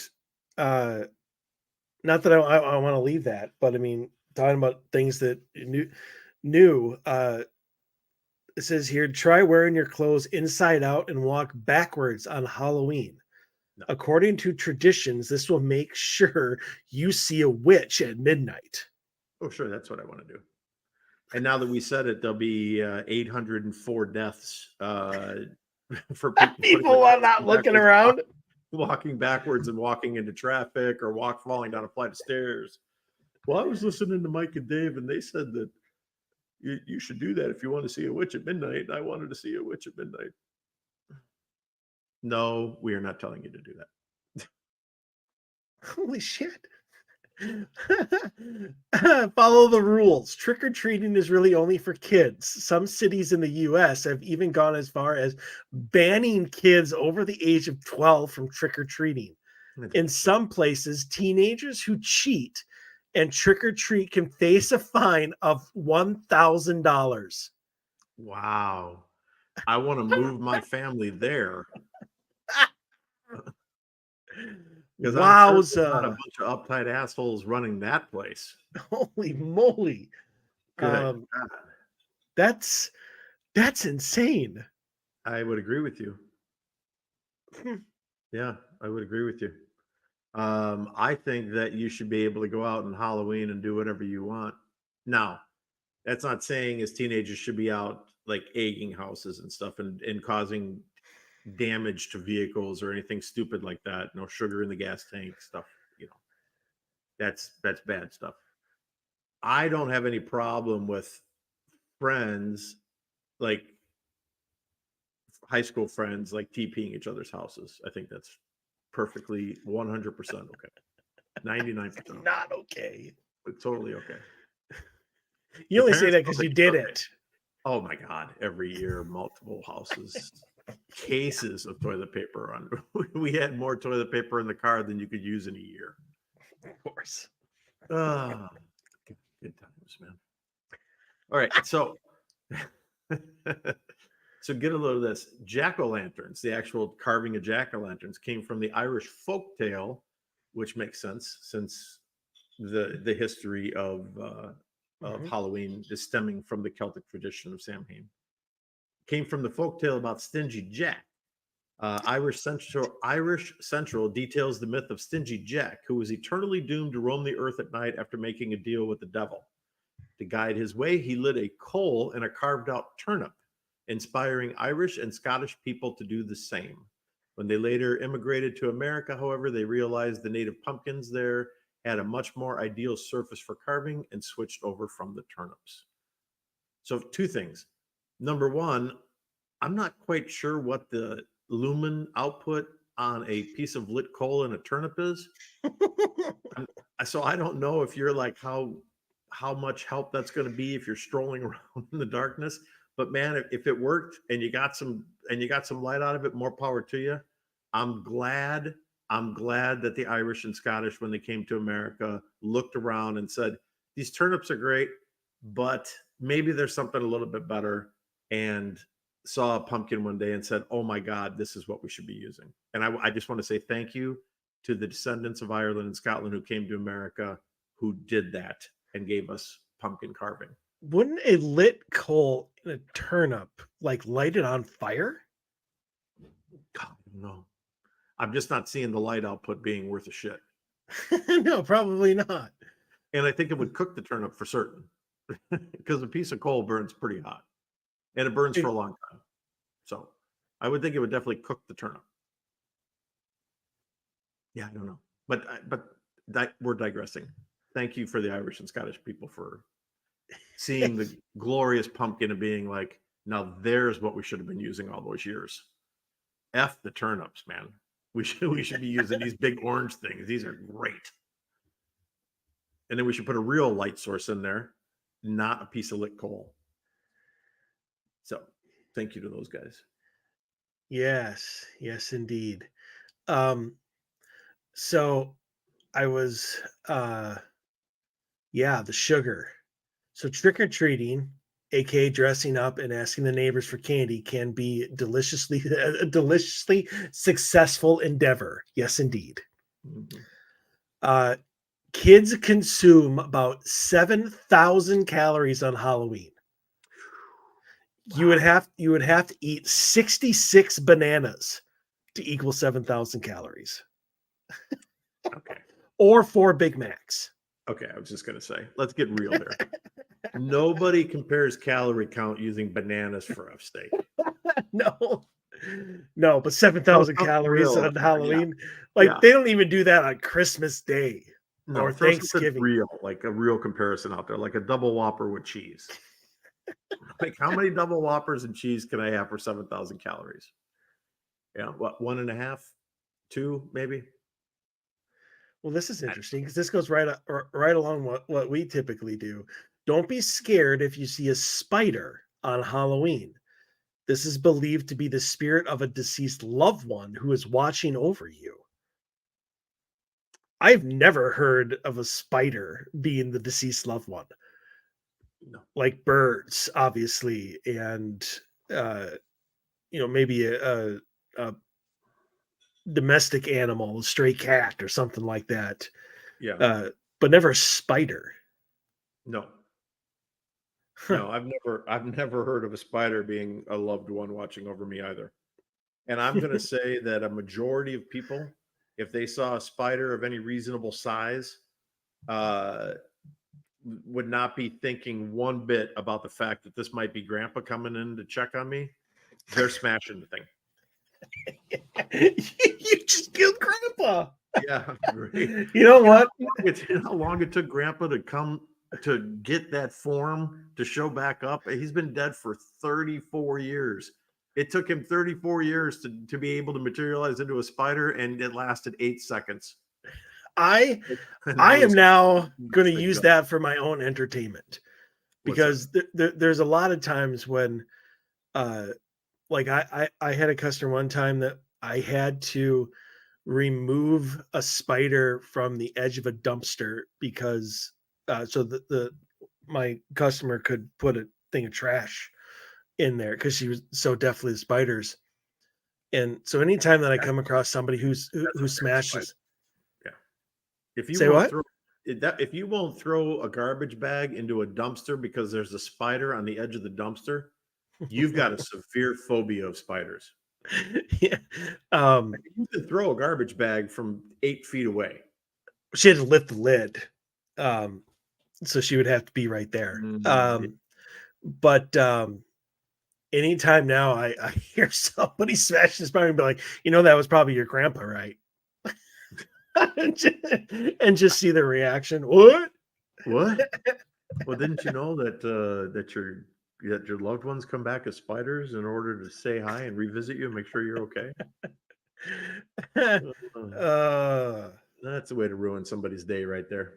not that I want to leave that, but I mean, talking about things that new. It says here, try wearing your clothes inside out and walk backwards on Halloween. No. According to traditions, this will make sure you see a witch at midnight. Oh, sure. That's what I want to do. And now that we said it, there'll be 804 deaths for people are not looking around, walking backwards and walking into traffic or falling down a flight of stairs. Well, I was listening to Mike and Dave, and they said that you should do that if you want to see a witch at midnight. I wanted to see a witch at midnight. No, we are not telling you to do that. Holy shit. Follow the rules. Trick-or-treating is really only for kids. Some cities in the US have even gone as far as banning kids over the age of 12 from trick-or-treating. In some places, teenagers who cheat and trick-or-treat can face a fine of $1,000. Wow. I want to move my family there. Because wowza. Not a bunch of uptight assholes running that place. Holy moly. That's insane. I would agree with you. Yeah, I would agree with you. I think that you should be able to go out on Halloween and do whatever you want. Now, that's not saying as teenagers should be out like egging houses and stuff and causing damage to vehicles or anything stupid like that. No sugar in the gas tank stuff. That's bad stuff. I don't have any problem with friends, like high school friends, like TPing each other's houses. I think that's perfectly 100% okay. 99% not okay. But totally okay. You only say that because you did it. Oh my God. Every year, multiple houses, cases of toilet paper on. We had more toilet paper in the car than you could use in a year. Of course. Good times, man. All right. So, so get a load of this. Jack-o'-lanterns, the actual carving of jack-o'-lanterns, came from the Irish folk tale, which makes sense since the history of Halloween is stemming from the Celtic tradition of Samhain. Came from the folk tale about Stingy Jack. Irish Central details the myth of Stingy Jack, who was eternally doomed to roam the earth at night after making a deal with the devil. To guide his way, he lit a coal in a carved-out turnip, inspiring Irish and Scottish people to do the same. When they later immigrated to America, however, they realized the native pumpkins there had a much more ideal surface for carving and switched over from the turnips. So 2 things. Number 1, I'm not quite sure what the lumen output on a piece of lit coal in a turnip is. So I don't know if you're like how much help that's going to be if you're strolling around in the darkness. But man, if it worked and you got some light out of it, more power to you. I'm glad that the Irish and Scottish, when they came to America, looked around and said, these turnips are great, but maybe there's something a little bit better, and saw a pumpkin one day and said, oh my God, this is what we should be using. And I just want to say thank you to the descendants of Ireland and Scotland who came to America, who did that and gave us pumpkin carving. Wouldn't a lit coal in a turnip like light it on fire? God, no. I'm just not seeing the light output being worth a shit. No, probably not. And I think it would cook the turnip for certain, because a piece of coal burns pretty hot, and it burns for a long time. So I would think it would definitely cook the turnip. Yeah, I don't know, but we're digressing. Thank you for the Irish and Scottish people for seeing the glorious pumpkin and being like, now there's what we should have been using all those years. F the turnips, man. We should be using these big orange things. These are great. And then we should put a real light source in there, not a piece of lit coal. So thank you to those guys. Yes, yes, indeed. So I was, the sugar. So trick or treating, aka dressing up and asking the neighbors for candy, can be a deliciously successful endeavor. Yes, indeed. Mm-hmm. Kids consume about 7,000 calories on Halloween. Wow. You would have to eat 66 bananas to equal 7,000 calories. Okay. Or 4 Big Macs. Okay, I was just going to say, let's get real here. Nobody compares calorie count using bananas for a steak. No, but 7,000 calories on Halloween. They don't even do that on Christmas Day or Thanksgiving. Real, like a real comparison out there, like a double Whopper with cheese. Like, how many double Whoppers and cheese can I have for 7,000 calories? Yeah, what, 1.5, 2, maybe? Well, this is interesting because this goes right along what we typically do. Don't be scared if you see a spider on Halloween. This is believed to be the spirit of a deceased loved one who is watching over you. I've never heard of a spider being the deceased loved one. No. Like birds, obviously, and maybe a domestic animal, a stray cat or something like that. Yeah. But never a spider. No. No, I've never heard of a spider being a loved one watching over me either. And I'm going to say that a majority of people, if they saw a spider of any reasonable size, would not be thinking one bit about the fact that this might be Grandpa coming in to check on me. They're smashing the thing. You just killed Grandpa. Yeah, great. You know what? How long it took Grandpa to come to get that form to show back up? He's been dead for 34 years. It took him 34 years to be able to materialize into a spider, and it lasted 8 seconds. I am now going to use that for my own entertainment, because there's a lot of times when, like I had a customer one time that I had to remove a spider from the edge of a dumpster because so my customer could put a thing of trash in there because she was so deathly to spiders. And so anytime that I come across somebody who smashes, if you say what? If you won't throw a garbage bag into a dumpster because there's a spider on the edge of the dumpster, you've got a severe phobia of spiders. Yeah. You can throw a garbage bag from 8 feet away. She had to lift the lid. So she would have to be right there. But anytime now I hear somebody smash the spider and be like, that was probably your grandpa, right? and just see the reaction. What? Well, didn't you know that your loved ones come back as spiders in order to say hi and revisit you and make sure you're okay? That's a way to ruin somebody's day right there.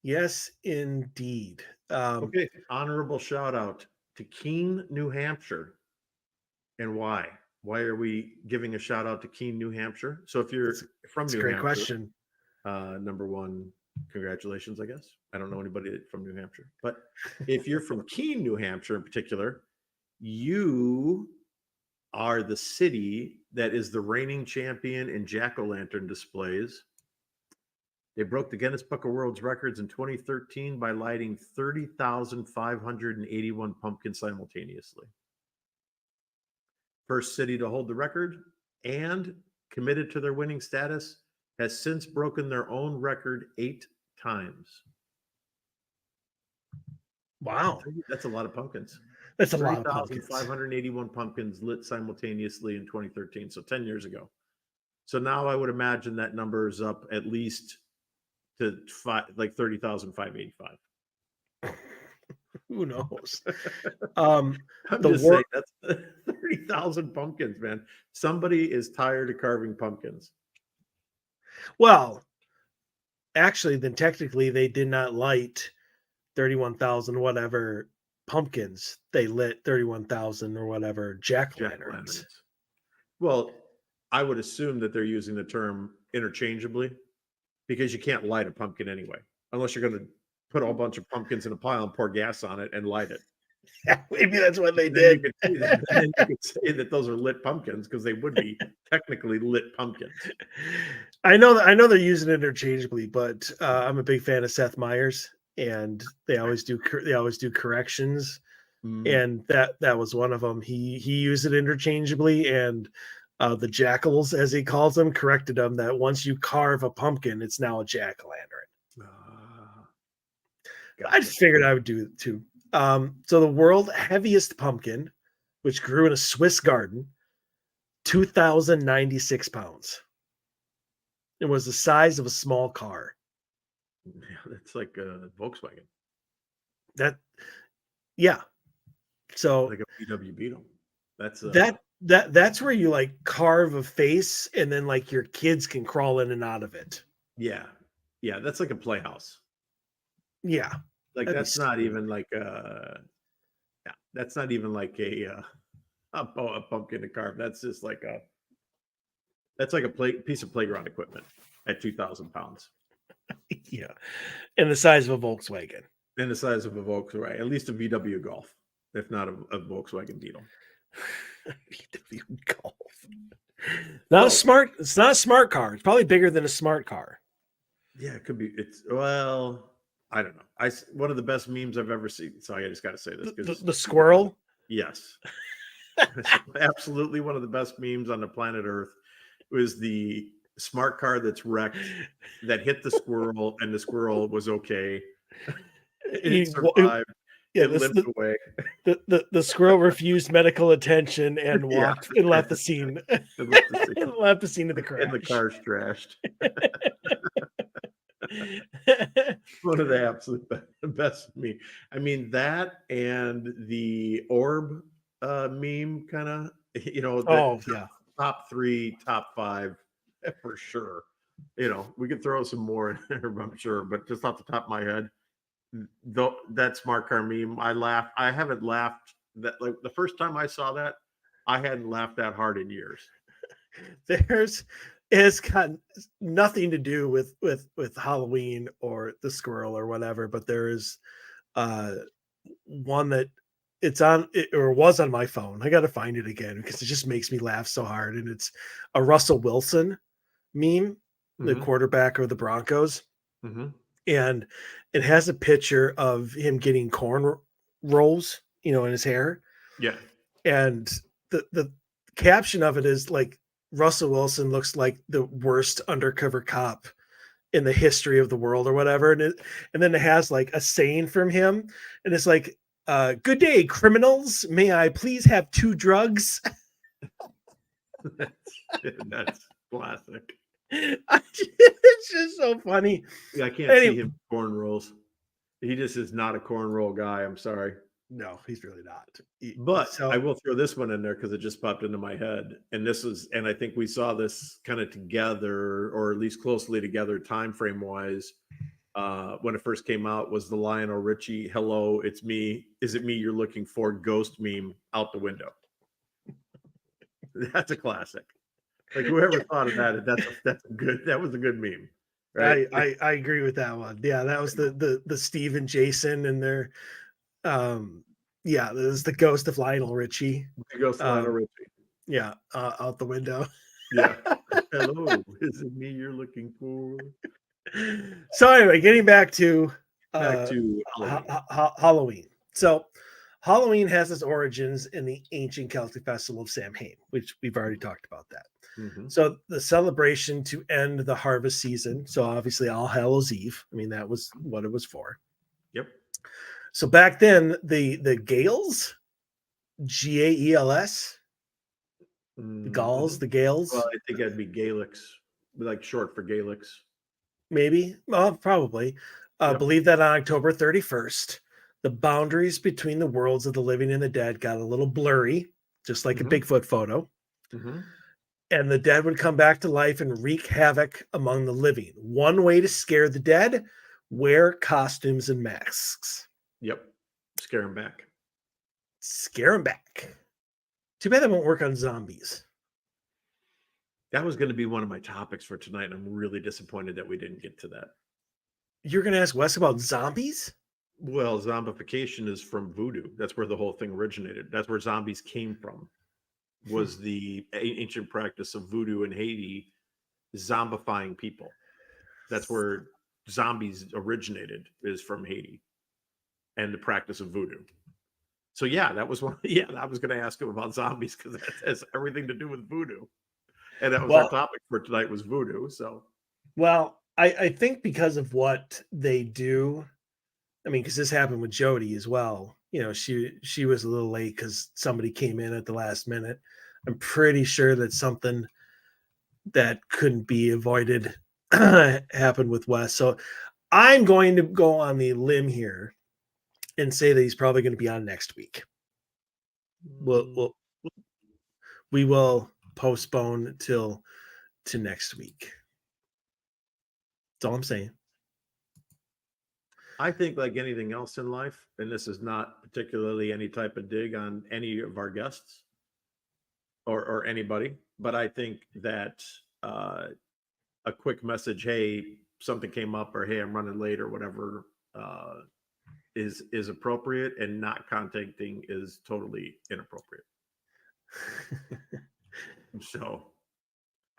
Yes, indeed. Okay, honorable shout out to Keene, New Hampshire. And why? Why are we giving a shout out to Keene, New Hampshire? So if you're from New Hampshire, great question. Number one, congratulations, I guess. I don't know anybody from New Hampshire, but if you're from Keene, New Hampshire in particular, you are the city that is the reigning champion in jack-o'-lantern displays. They broke the Guinness Book of World Records in 2013 by lighting 30,581 pumpkins simultaneously. First city to hold the record, and committed to their winning status, has since broken their own record 8 times. Wow. That's a lot of pumpkins. That's a lot of pumpkins. 30,581 pumpkins lit simultaneously in 2013, so 10 years ago. So now I would imagine that number is up at least to 30,585. Who knows? I'm The just war- saying that's 30,000 pumpkins, man. Somebody is tired of carving pumpkins. Well, actually, then technically they did not light 31,000 whatever pumpkins. They lit 31,000 or whatever jack-o'-lanterns. Well, I would assume that they're using the term interchangeably because you can't light a pumpkin anyway, unless you're going to put a whole bunch of pumpkins in a pile and pour gas on it and light it. Maybe that's what they Then did. then you could say that those are lit pumpkins because they would be technically lit pumpkins. I know they're using it interchangeably, but I'm a big fan of Seth Meyers, and they always do corrections, and that was one of them. He used it interchangeably, and the jackals, as he calls them, corrected him that once you carve a pumpkin, it's now a jack-o'-lantern. I just figured I would do it too. So the world's heaviest pumpkin, which grew in a Swiss garden, 2,096 pounds. It was the size of a small car. Yeah, that's like a Volkswagen, So like a VW Beetle. That's that's where you like carve a face, and then like your kids can crawl in and out of it. yeah, that's like a playhouse. Yeah, Like that'd be that's not sweet. even like that's not even like a pumpkin to carve. That's just like a piece of playground equipment at 2,000 pounds. Yeah, and the size of a Volkswagen. And the size of a Volkswagen, at least a VW Golf, if not a Volkswagen Beetle. VW Golf. It's not a smart car. It's probably bigger than a smart car. Yeah, it could be. I don't know. One of the best memes I've ever seen. So I just got to say this because The squirrel. yes, absolutely one of the best memes on the planet Earth was the smart car that's wrecked that hit the squirrel and the squirrel was okay. It survived. Yeah, it limped away. The squirrel refused medical attention and walked and left the scene. Left the scene of the crash. And the car's trashed. One of the absolute best meme. I mean, that and the orb meme kind of, top 3, top 5 for sure. We could throw some more in there, I'm sure, but just off the top of my head, though, that smart car meme, I laughed. I haven't laughed that, like, the first time I saw that, I hadn't laughed that hard in years. It's got nothing to do with Halloween or the squirrel or whatever, but there is one that was on my phone. I got to find it again because it just makes me laugh so hard. And it's a Russell Wilson meme, the quarterback of the Broncos. And it has a picture of him getting corn rolls, in his hair. Yeah. And the caption of it is like, Russell Wilson looks like the worst undercover cop in the history of the world or whatever. And then it has like a saying from him. And it's like, good day, criminals. May I please have 2 drugs? That's classic. It's just so funny. Yeah, I can't see him corn rolls. He just is not a corn roll guy. I'm sorry. No, he's really not. But I will throw this one in there because it just popped into my head. And I think we saw this kind of together, or at least closely together, time frame wise. When it first came out, was the Lionel Richie "Hello, it's me. Is it me you're looking for?" ghost meme out the window. That's a classic. Like, whoever thought of that, that was a good meme. Right? I agree with that one. Yeah, that was the Steve and Jason and their this is the ghost of Lionel Richie. The ghost of Lionel Richie. Yeah, out the window. Yeah. Hello, is it me you're looking for? So anyway, getting back to Halloween. So Halloween has its origins in the ancient Celtic festival of Samhain, which we've already talked about that. Mhm. So the celebration to end the harvest season. So obviously All Hallows Eve. I mean, that was what it was for. Yep. So back then, the Gales, Gaels, the Gauls, Mhm. the Well, Gales, I think that'd be Gaelics, like short for Gaelics. maybe, well, probably, Yep. believe that on October 31st, the boundaries between the worlds of the living and the dead got a little blurry, just like a Mhm. Bigfoot photo. Mhm. And the dead would come back to life and wreak havoc among the living. One way to scare the dead: wear costumes and masks. Yep. Scare them back. Scare them back. Too bad that won't work on zombies. That was going to be one of my topics for tonight, and I'm really disappointed that we didn't get to that. You're going to ask Wes about zombies? Well, zombification is from voodoo. That's where the whole thing originated. That's where zombies came from. Was the ancient practice of voodoo in Haiti zombifying people. That's where zombies originated, is from Haiti and the practice of voodoo. So yeah, that was one. Yeah, I was going to ask him about zombies because that has everything to do with voodoo, and that was our Well, topic for tonight was voodoo. So I think because of what they do, I mean, because this happened with Jody as well. You know, she was a little late because somebody came in at the last minute. I'm pretty sure that something that couldn't be avoided happened with Wes. So I'm going to go on the limb here and say that he's probably going to be on next week. We'll we will postpone till to next week. That's all I'm saying. I think, like anything else in life, and this is not particularly any type of dig on any of our guests or anybody, but I think that a quick message, hey, something came up, or hey, I'm running late, or whatever, is appropriate, and not contacting is totally inappropriate. So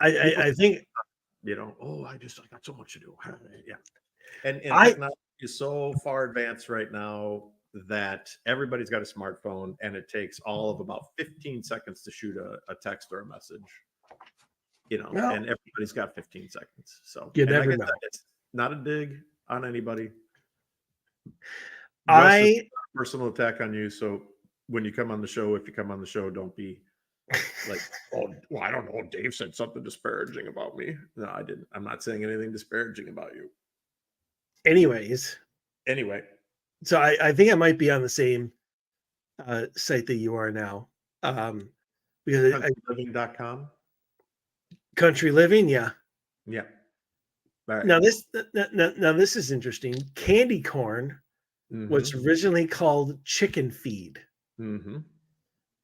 people, I think oh, I got so much to do. Yeah. And I technology is so far advanced right now that everybody's got a smartphone, and it takes all of about 15 seconds to shoot a text or a message, well, and everybody's got 15 seconds. So, you and like never I know. said, it's not a dig on anybody. Wes, is I not a personal attack on you. So when you come on the show, if you come on the show, don't be like, oh, well, I don't know. Dave said something disparaging about me. No, I didn't. I'm not saying anything disparaging about you. anyways, Anyway, so I think I might be on the same site that you are now. Because countryliving.com. country living, yeah. Yeah. All right. Now this is interesting. Candy corn was Mm-hmm. originally called chicken feed. Mm-hmm.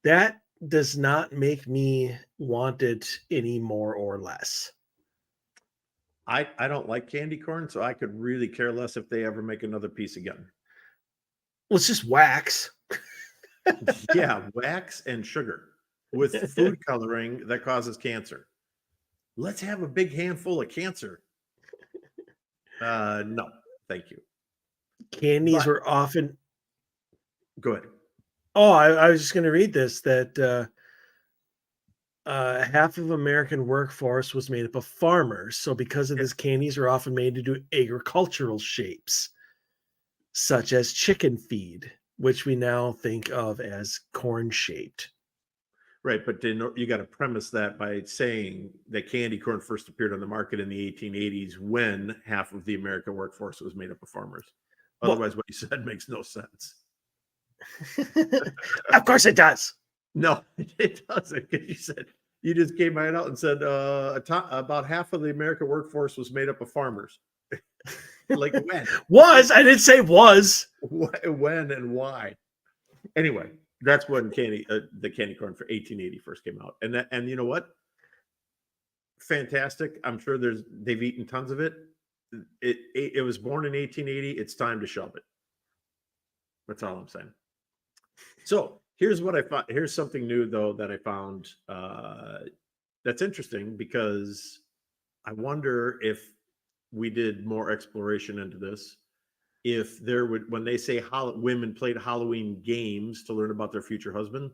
That does not make me want it any more or less. I don't like candy corn, so I could really care less if they ever make another piece again. Well, it's just wax. Yeah, wax and sugar with food coloring that causes cancer. Let's have a big handful of cancer. No, thank you. Candies But were often. go ahead. Oh, I was just going to read this that half of American workforce was made up of farmers. So because of Yeah, this, candies are often made into agricultural shapes, such as chicken feed, which we now think of as corn shaped. right, but then you got to premise that by saying that candy corn first appeared on the market in the 1880s when half of the American workforce was made up of farmers. Well, Otherwise, what you said makes no sense. of course it does. No, it doesn't. Because you just came right out and said about half of the American workforce was made up of farmers. Like when? I didn't say was. When and why? Anyway, that's when the candy corn for 1880 first came out, and you know what? Fantastic. I'm sure they've eaten tons of it. It was born in 1880. It's time to shove it. That's all I'm saying. So here's what I found. Here's something new though that I found that's interesting, because I wonder if we did more exploration into this, if there would, when they say women played Halloween games to learn about their future husband,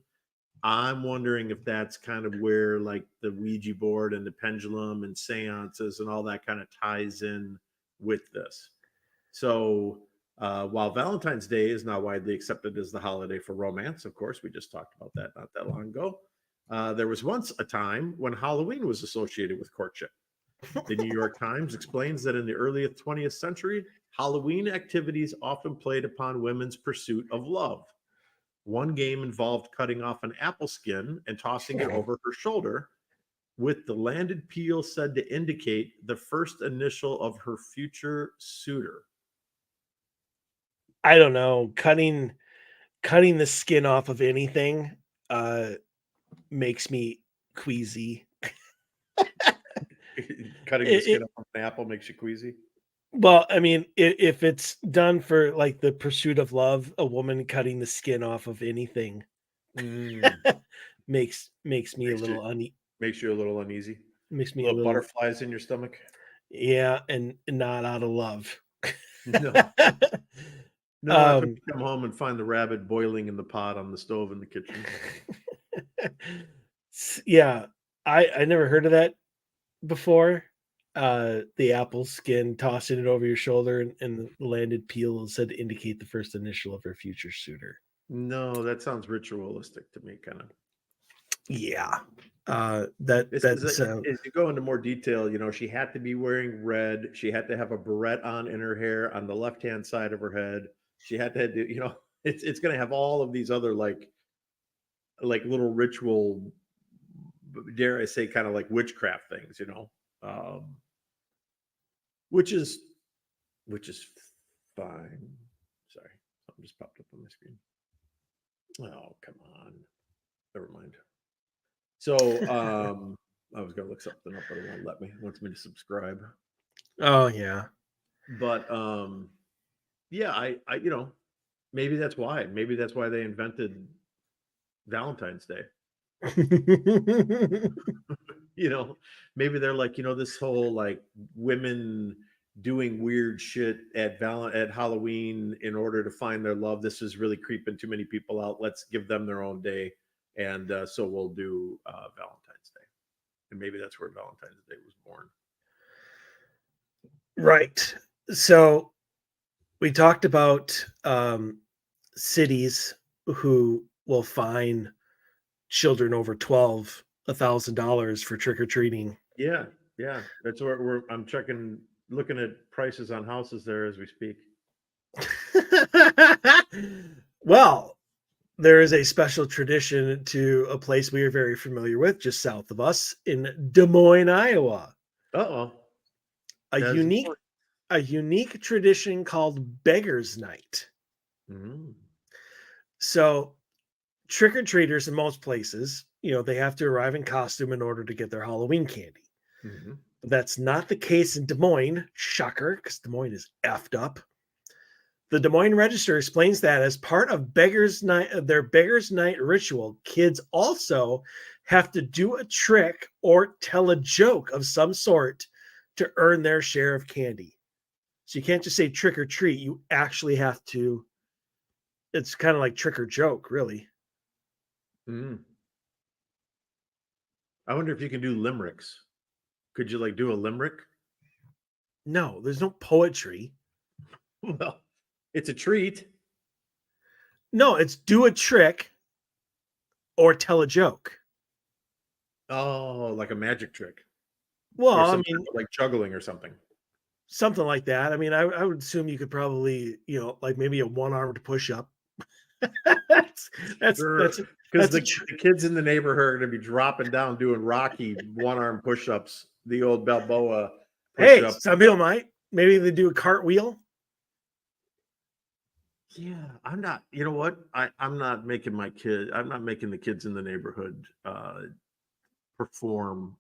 I'm wondering if that's kind of where like the Ouija board and the pendulum and seances and all that kind of ties in with this. So while Valentine's Day is now widely accepted as the holiday for romance, of course, we just talked about that not that long ago. There was once a time when Halloween was associated with courtship. The New York Times explains that in the early 20th century, Halloween activities often played upon women's pursuit of love. One game involved cutting off an apple skin and tossing it over her shoulder, with the landed peel said to indicate the first initial of her future suitor. I don't know. Cutting the skin off of anything makes me queasy. Cutting the skin off an apple makes you queasy. Well, I mean, if it's done for like the pursuit of love, a woman cutting the skin off of anything makes me a little makes you a little uneasy. Makes me little butterflies in your stomach. Yeah, and not out of love. No. No, when you come home and find the rabbit boiling in the pot on the stove in the kitchen. Yeah, I never heard of that before. The apple skin, tossing it over your shoulder, and the landed peel is said to indicate the first initial of her future suitor. No, that sounds ritualistic to me, kind of. Yeah. As you go into more detail, you know, she had to be wearing red. She had to have a barrette on in her hair on the left-hand side of her head. She had to do, you know, it's going to have all of these other like little ritual, dare I say, kind of like witchcraft things, you know, which is fine. Sorry, something just popped up on my screen. Oh, come on. Never mind. So I was gonna look something up, but it won't let me. It wants me to subscribe. Oh yeah. But yeah, I you know, maybe that's why. Maybe that's why they invented Valentine's Day. You know, maybe they're like, you know, this whole like women doing weird shit at Halloween in order to find their love. This is really creeping too many people out. Let's give them their own day. And so we'll do Valentine's Day. And maybe that's where Valentine's Day was born. Right. So we talked about cities who will fine children over 12 $1,000 for trick-or-treating. Yeah. That's where I'm looking at prices on houses there as we speak. Well, there is a special tradition to a place we are very familiar with, just south of us in Des Moines, Iowa. Uh-oh. A unique tradition called Beggar's Night. Mm-hmm. So trick-or-treaters in most places, you know, they have to arrive in costume in order to get their Halloween candy. Mm-hmm. That's not the case in Des Moines. Shocker, because Des Moines is effed up. The Des Moines Register explains that as part of their Beggar's Night ritual, kids also have to do a trick or tell a joke of some sort to earn their share of candy. So you can't just say trick or treat. You actually have to. It's kind of like trick or joke, really. Mm. I wonder if you can do limericks. Could you like do a limerick? No, there's no poetry. Well, it's a treat. No, it's do a trick or tell a joke. Oh, like a magic trick. Well, I mean, like juggling or something. Something like that. I mean, I would assume you could probably, you know, like maybe a one-armed push-up. That's because the kids in the neighborhood are going to be dropping down doing Rocky one-arm push-ups, the old Balboa push-up. Hey, some people might. Maybe they do a cartwheel. Yeah, I'm not. You know what? I'm not making the kids in the neighborhood perform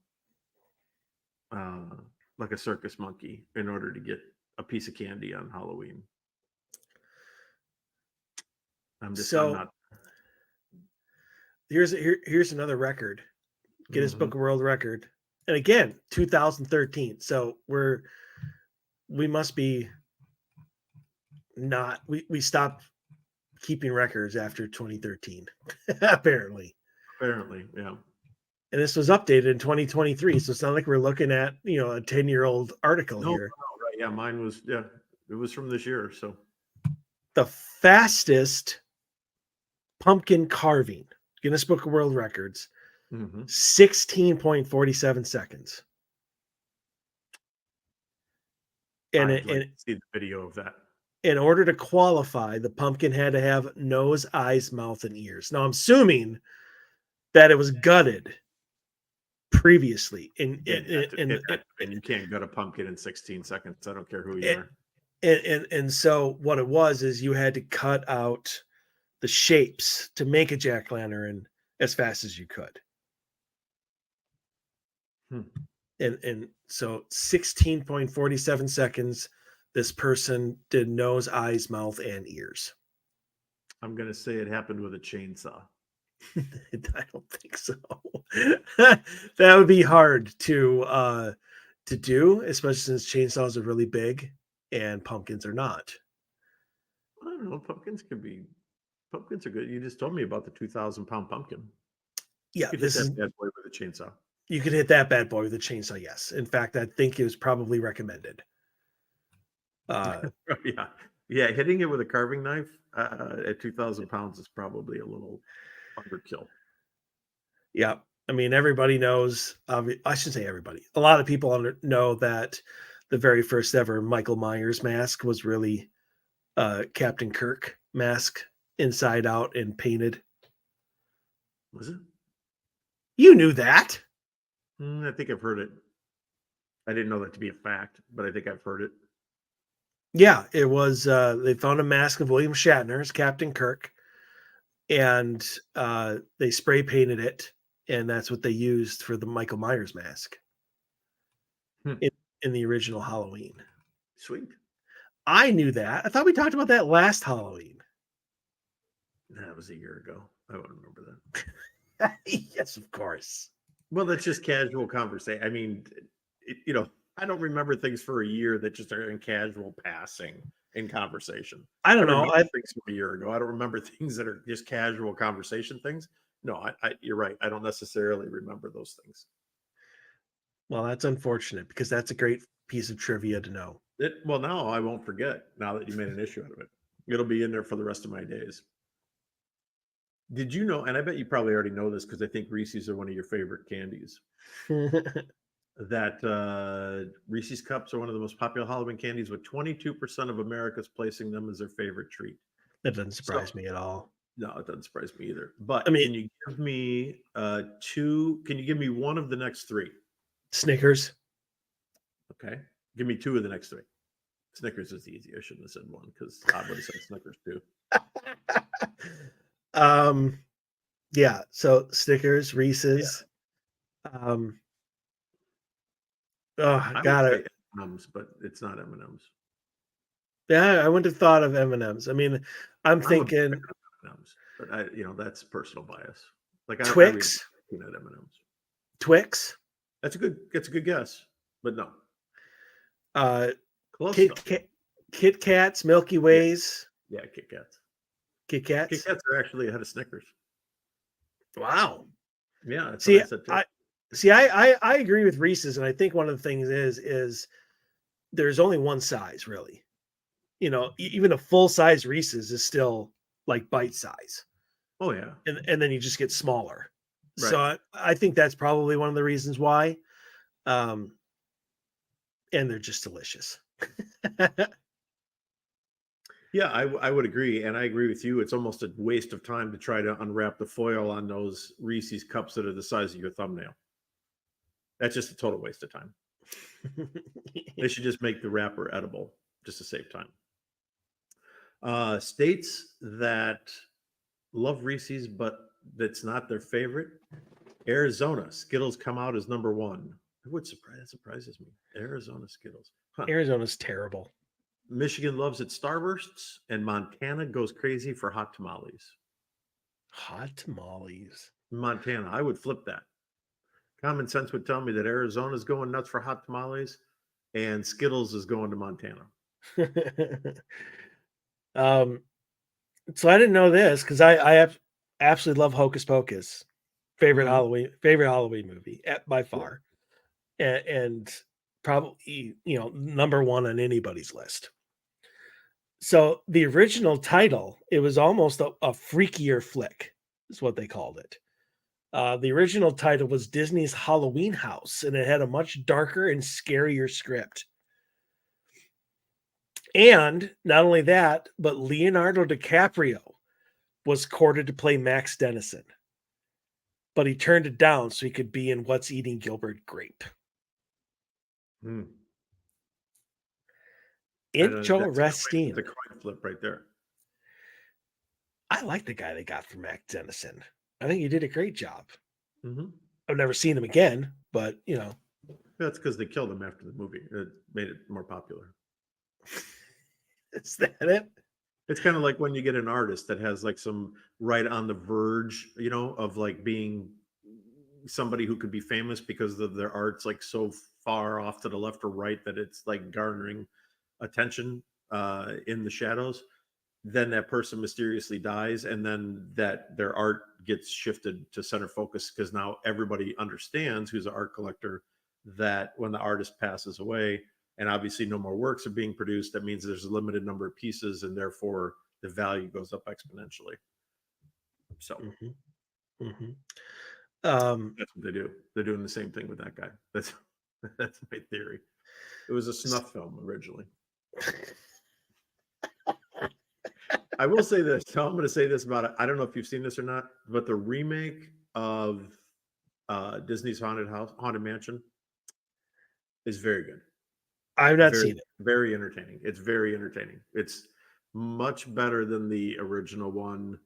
like a circus monkey in order to get a piece of candy on Halloween. I'm not. Here's another record. Guinness Book of World Record. And again, 2013. So we must be not, we stopped keeping records after 2013, apparently. Apparently, yeah. And this was updated in 2023, so it's not like we're looking at a 10-year-old article No, here. right. Yeah, mine was it was from this year. So The fastest pumpkin carving, Guinness Book of World Records, 16.47 seconds. And I'd like to see the video of that. In order to qualify, the pumpkin had to have nose, eyes, mouth, and ears. Now I'm assuming that it was gutted previously. And you can't gut a pumpkin in 16 seconds. I don't care who you are. And so what it was is you had to cut out the shapes to make a jack-o'-lantern as fast as you could. And so 16.47 seconds, this person did nose, eyes, mouth, and ears. I'm going to say it happened with a chainsaw. I don't think so. That would be hard to do, especially since chainsaws are really big and pumpkins are not. I don't know. Pumpkins are good. You just told me about the 2,000-pound pumpkin. Yeah, this is bad boy with a chainsaw. You could hit that bad boy with a chainsaw. Yes, in fact, I think it was probably recommended. Yeah, hitting it with a carving knife at 2,000 pounds is probably a little underkill. Yeah, I mean, everybody knows. I shouldn't say everybody. A lot of people know that the very first ever Michael Myers mask was really Captain Kirk mask, inside out and painted. Was it? You knew that? I think I've heard it. I didn't know that to be a fact, but I think I've heard it. Yeah, it was. They found a mask of William Shatner as Captain Kirk, and they spray painted it, and that's what they used for the Michael Myers mask in the original Halloween. Sweet. I knew that. I thought we talked about that last Halloween. That was a year ago. I wouldn't remember that. Yes, of course. Well, that's just casual conversation. I mean, I don't remember things for a year that just are in casual passing in conversation. I don't know. Things from a year ago. I don't remember things that are just casual conversation things. No, you're right. I don't necessarily remember those things. Well, that's unfortunate because that's a great piece of trivia to know. Well, now I won't forget now that you made an issue out of it. It'll be in there for the rest of my days. Did you know, and I bet you probably already know this because I think Reese's are one of your favorite candies, that Reese's Cups are one of the most popular Halloween candies, with 22% of Americans placing them as their favorite treat. That doesn't surprise me at all. No, it doesn't surprise me either. But I mean, can you give me two? Can you give me one of the next three? Snickers. Okay. Give me two of the next three. Snickers is easy. I shouldn't have said one because I would have said Snickers too. Yeah, so Snickers, Reese's. Yeah. I got it. M&Ms, but it's not M&Ms. Yeah, I wouldn't have thought of M&Ms. I mean, I'm thinking M&Ms, but that's personal bias. Like Twix. Peanut M&Ms. Twix. That's a good guess, but no. Kit Kats, Milky Ways. Yeah, Kit Kats. Kit Kats. Kit Kats are actually ahead of Snickers. Wow. Yeah. That's See, what I said too. I agree with Reese's, and I think one of the things is there's only one size, really. Even a full size Reese's is still like bite size. Oh yeah. And then you just get smaller. Right. So I think that's probably one of the reasons why. And they're just delicious. Yeah, I would agree. And I agree with you. It's almost a waste of time to try to unwrap the foil on those Reese's cups that are the size of your thumbnail. That's just a total waste of time. They should just make the wrapper edible just to save time. States that love Reese's, but that's not their favorite. Arizona, Skittles come out as number one. That surprises me. Arizona Skittles. Huh. Arizona's terrible. Michigan loves its Starbursts, and Montana goes crazy for hot tamales. Hot tamales. Montana, I would flip that. Common sense would tell me that Arizona's going nuts for hot tamales, and Skittles is going to Montana. So I didn't know this because I absolutely love Hocus Pocus. favorite Mhm. Halloween movie by far, and probably number one on anybody's list. So the original title, it was almost a freakier flick, is what they called it. The original title was Disney's Halloween House, and it had a much darker and scarier script. And not only that, but Leonardo DiCaprio was courted to play Max Dennison, but he turned it down so he could be in What's Eating Gilbert Grape. Hmm. That's Interesting. the coin flip right there. I like the guy they got for Max Dennison. I think he did a great job. Mm-hmm. I've never seen him again, but That's because they killed him after the movie. It made it more popular. is that it? It's kind of like when you get an artist that has like some right on the verge, of like being somebody who could be famous because of their art's like so far off to the left or right that it's like garnering attention in the shadows. Then that person mysteriously dies, and then that their art gets shifted to center focus because now everybody understands, who's an art collector, that when the artist passes away and obviously no more works are being produced, that means there's a limited number of pieces and therefore the value goes up exponentially. So Mm-hmm. that's what they do. They're doing the same thing with that guy. That's my theory. It was a snuff film originally. I will say this. So I'm going to say this about it. I don't know if you've seen this or not, but the remake of Disney's Haunted Mansion is very good. I've not seen it. Very entertaining. It's very entertaining. It's much better than the original one.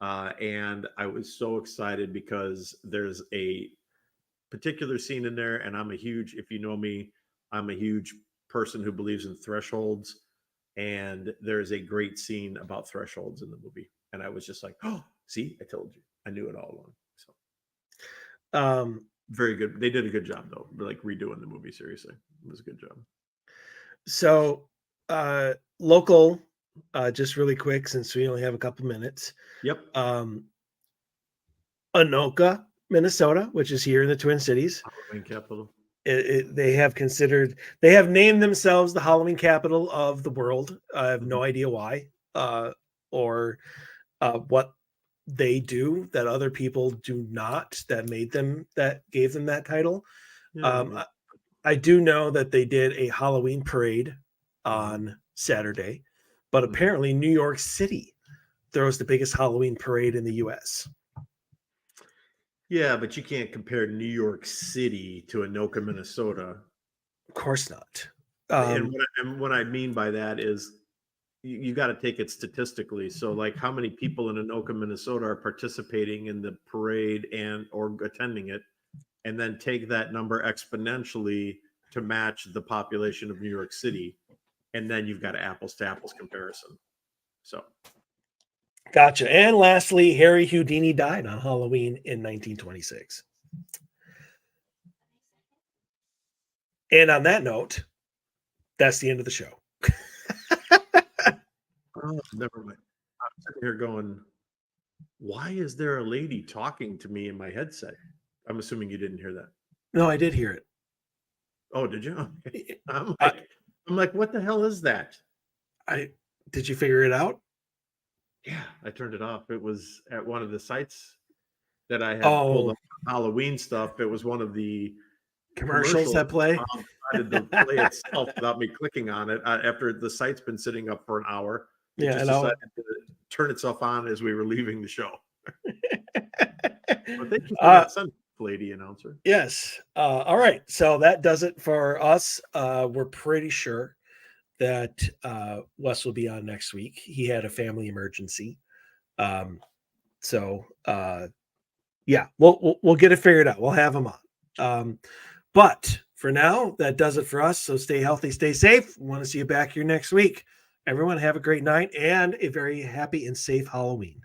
And I was so excited because there's a particular scene in there, and if you know me, I'm a huge person who believes in thresholds. And there's a great scene about thresholds in the movie. And I was just like, oh, see, I told you. I knew it all along. So very good. They did a good job though, like redoing the movie. Seriously. It was a good job. So local, just really quick, since we only have a couple minutes. Yep. Anoka, Minnesota, which is here in the Twin Cities. Halloween capital. They have named themselves the Halloween capital of the world. I have no idea why, or what they do that other people do not, that gave them that title. Yeah, I do know that they did a Halloween parade on Saturday, but apparently New York City throws the biggest Halloween parade in the US. Yeah, but you can't compare New York City to Anoka, Minnesota. Of course not. And what I mean by that is you got to take it statistically. So like how many people in Anoka, Minnesota are participating in the parade or attending it, and then take that number exponentially to match the population of New York City. And then you've got an apples to apples comparison. So. Gotcha. And lastly, Harry Houdini died on Halloween in 1926. And on that note, that's the end of the show. Oh, never mind. I'm sitting here going, why is there a lady talking to me in my headset? I'm assuming you didn't hear that. No, I did hear it. Oh, did you? Okay. I'm like, what the hell is that? Did you figure it out? Yeah, I turned it off. It was at one of the sites that I had pulled up Halloween stuff. It was one of the commercials that play. Decided to play itself without me clicking on it after the site's been sitting up for an hour. It just decided to turn itself on as we were leaving the show. But thank you for that sentence, lady announcer. Yes. All right. So that does it for us. We're pretty sure that Wes will be on next week. He had a family emergency. So yeah, we'll get it figured out. We'll have him on. But for now, that does it for us. So stay healthy, stay safe. We want to see you back here next week. Everyone have a great night and a very happy and safe Halloween.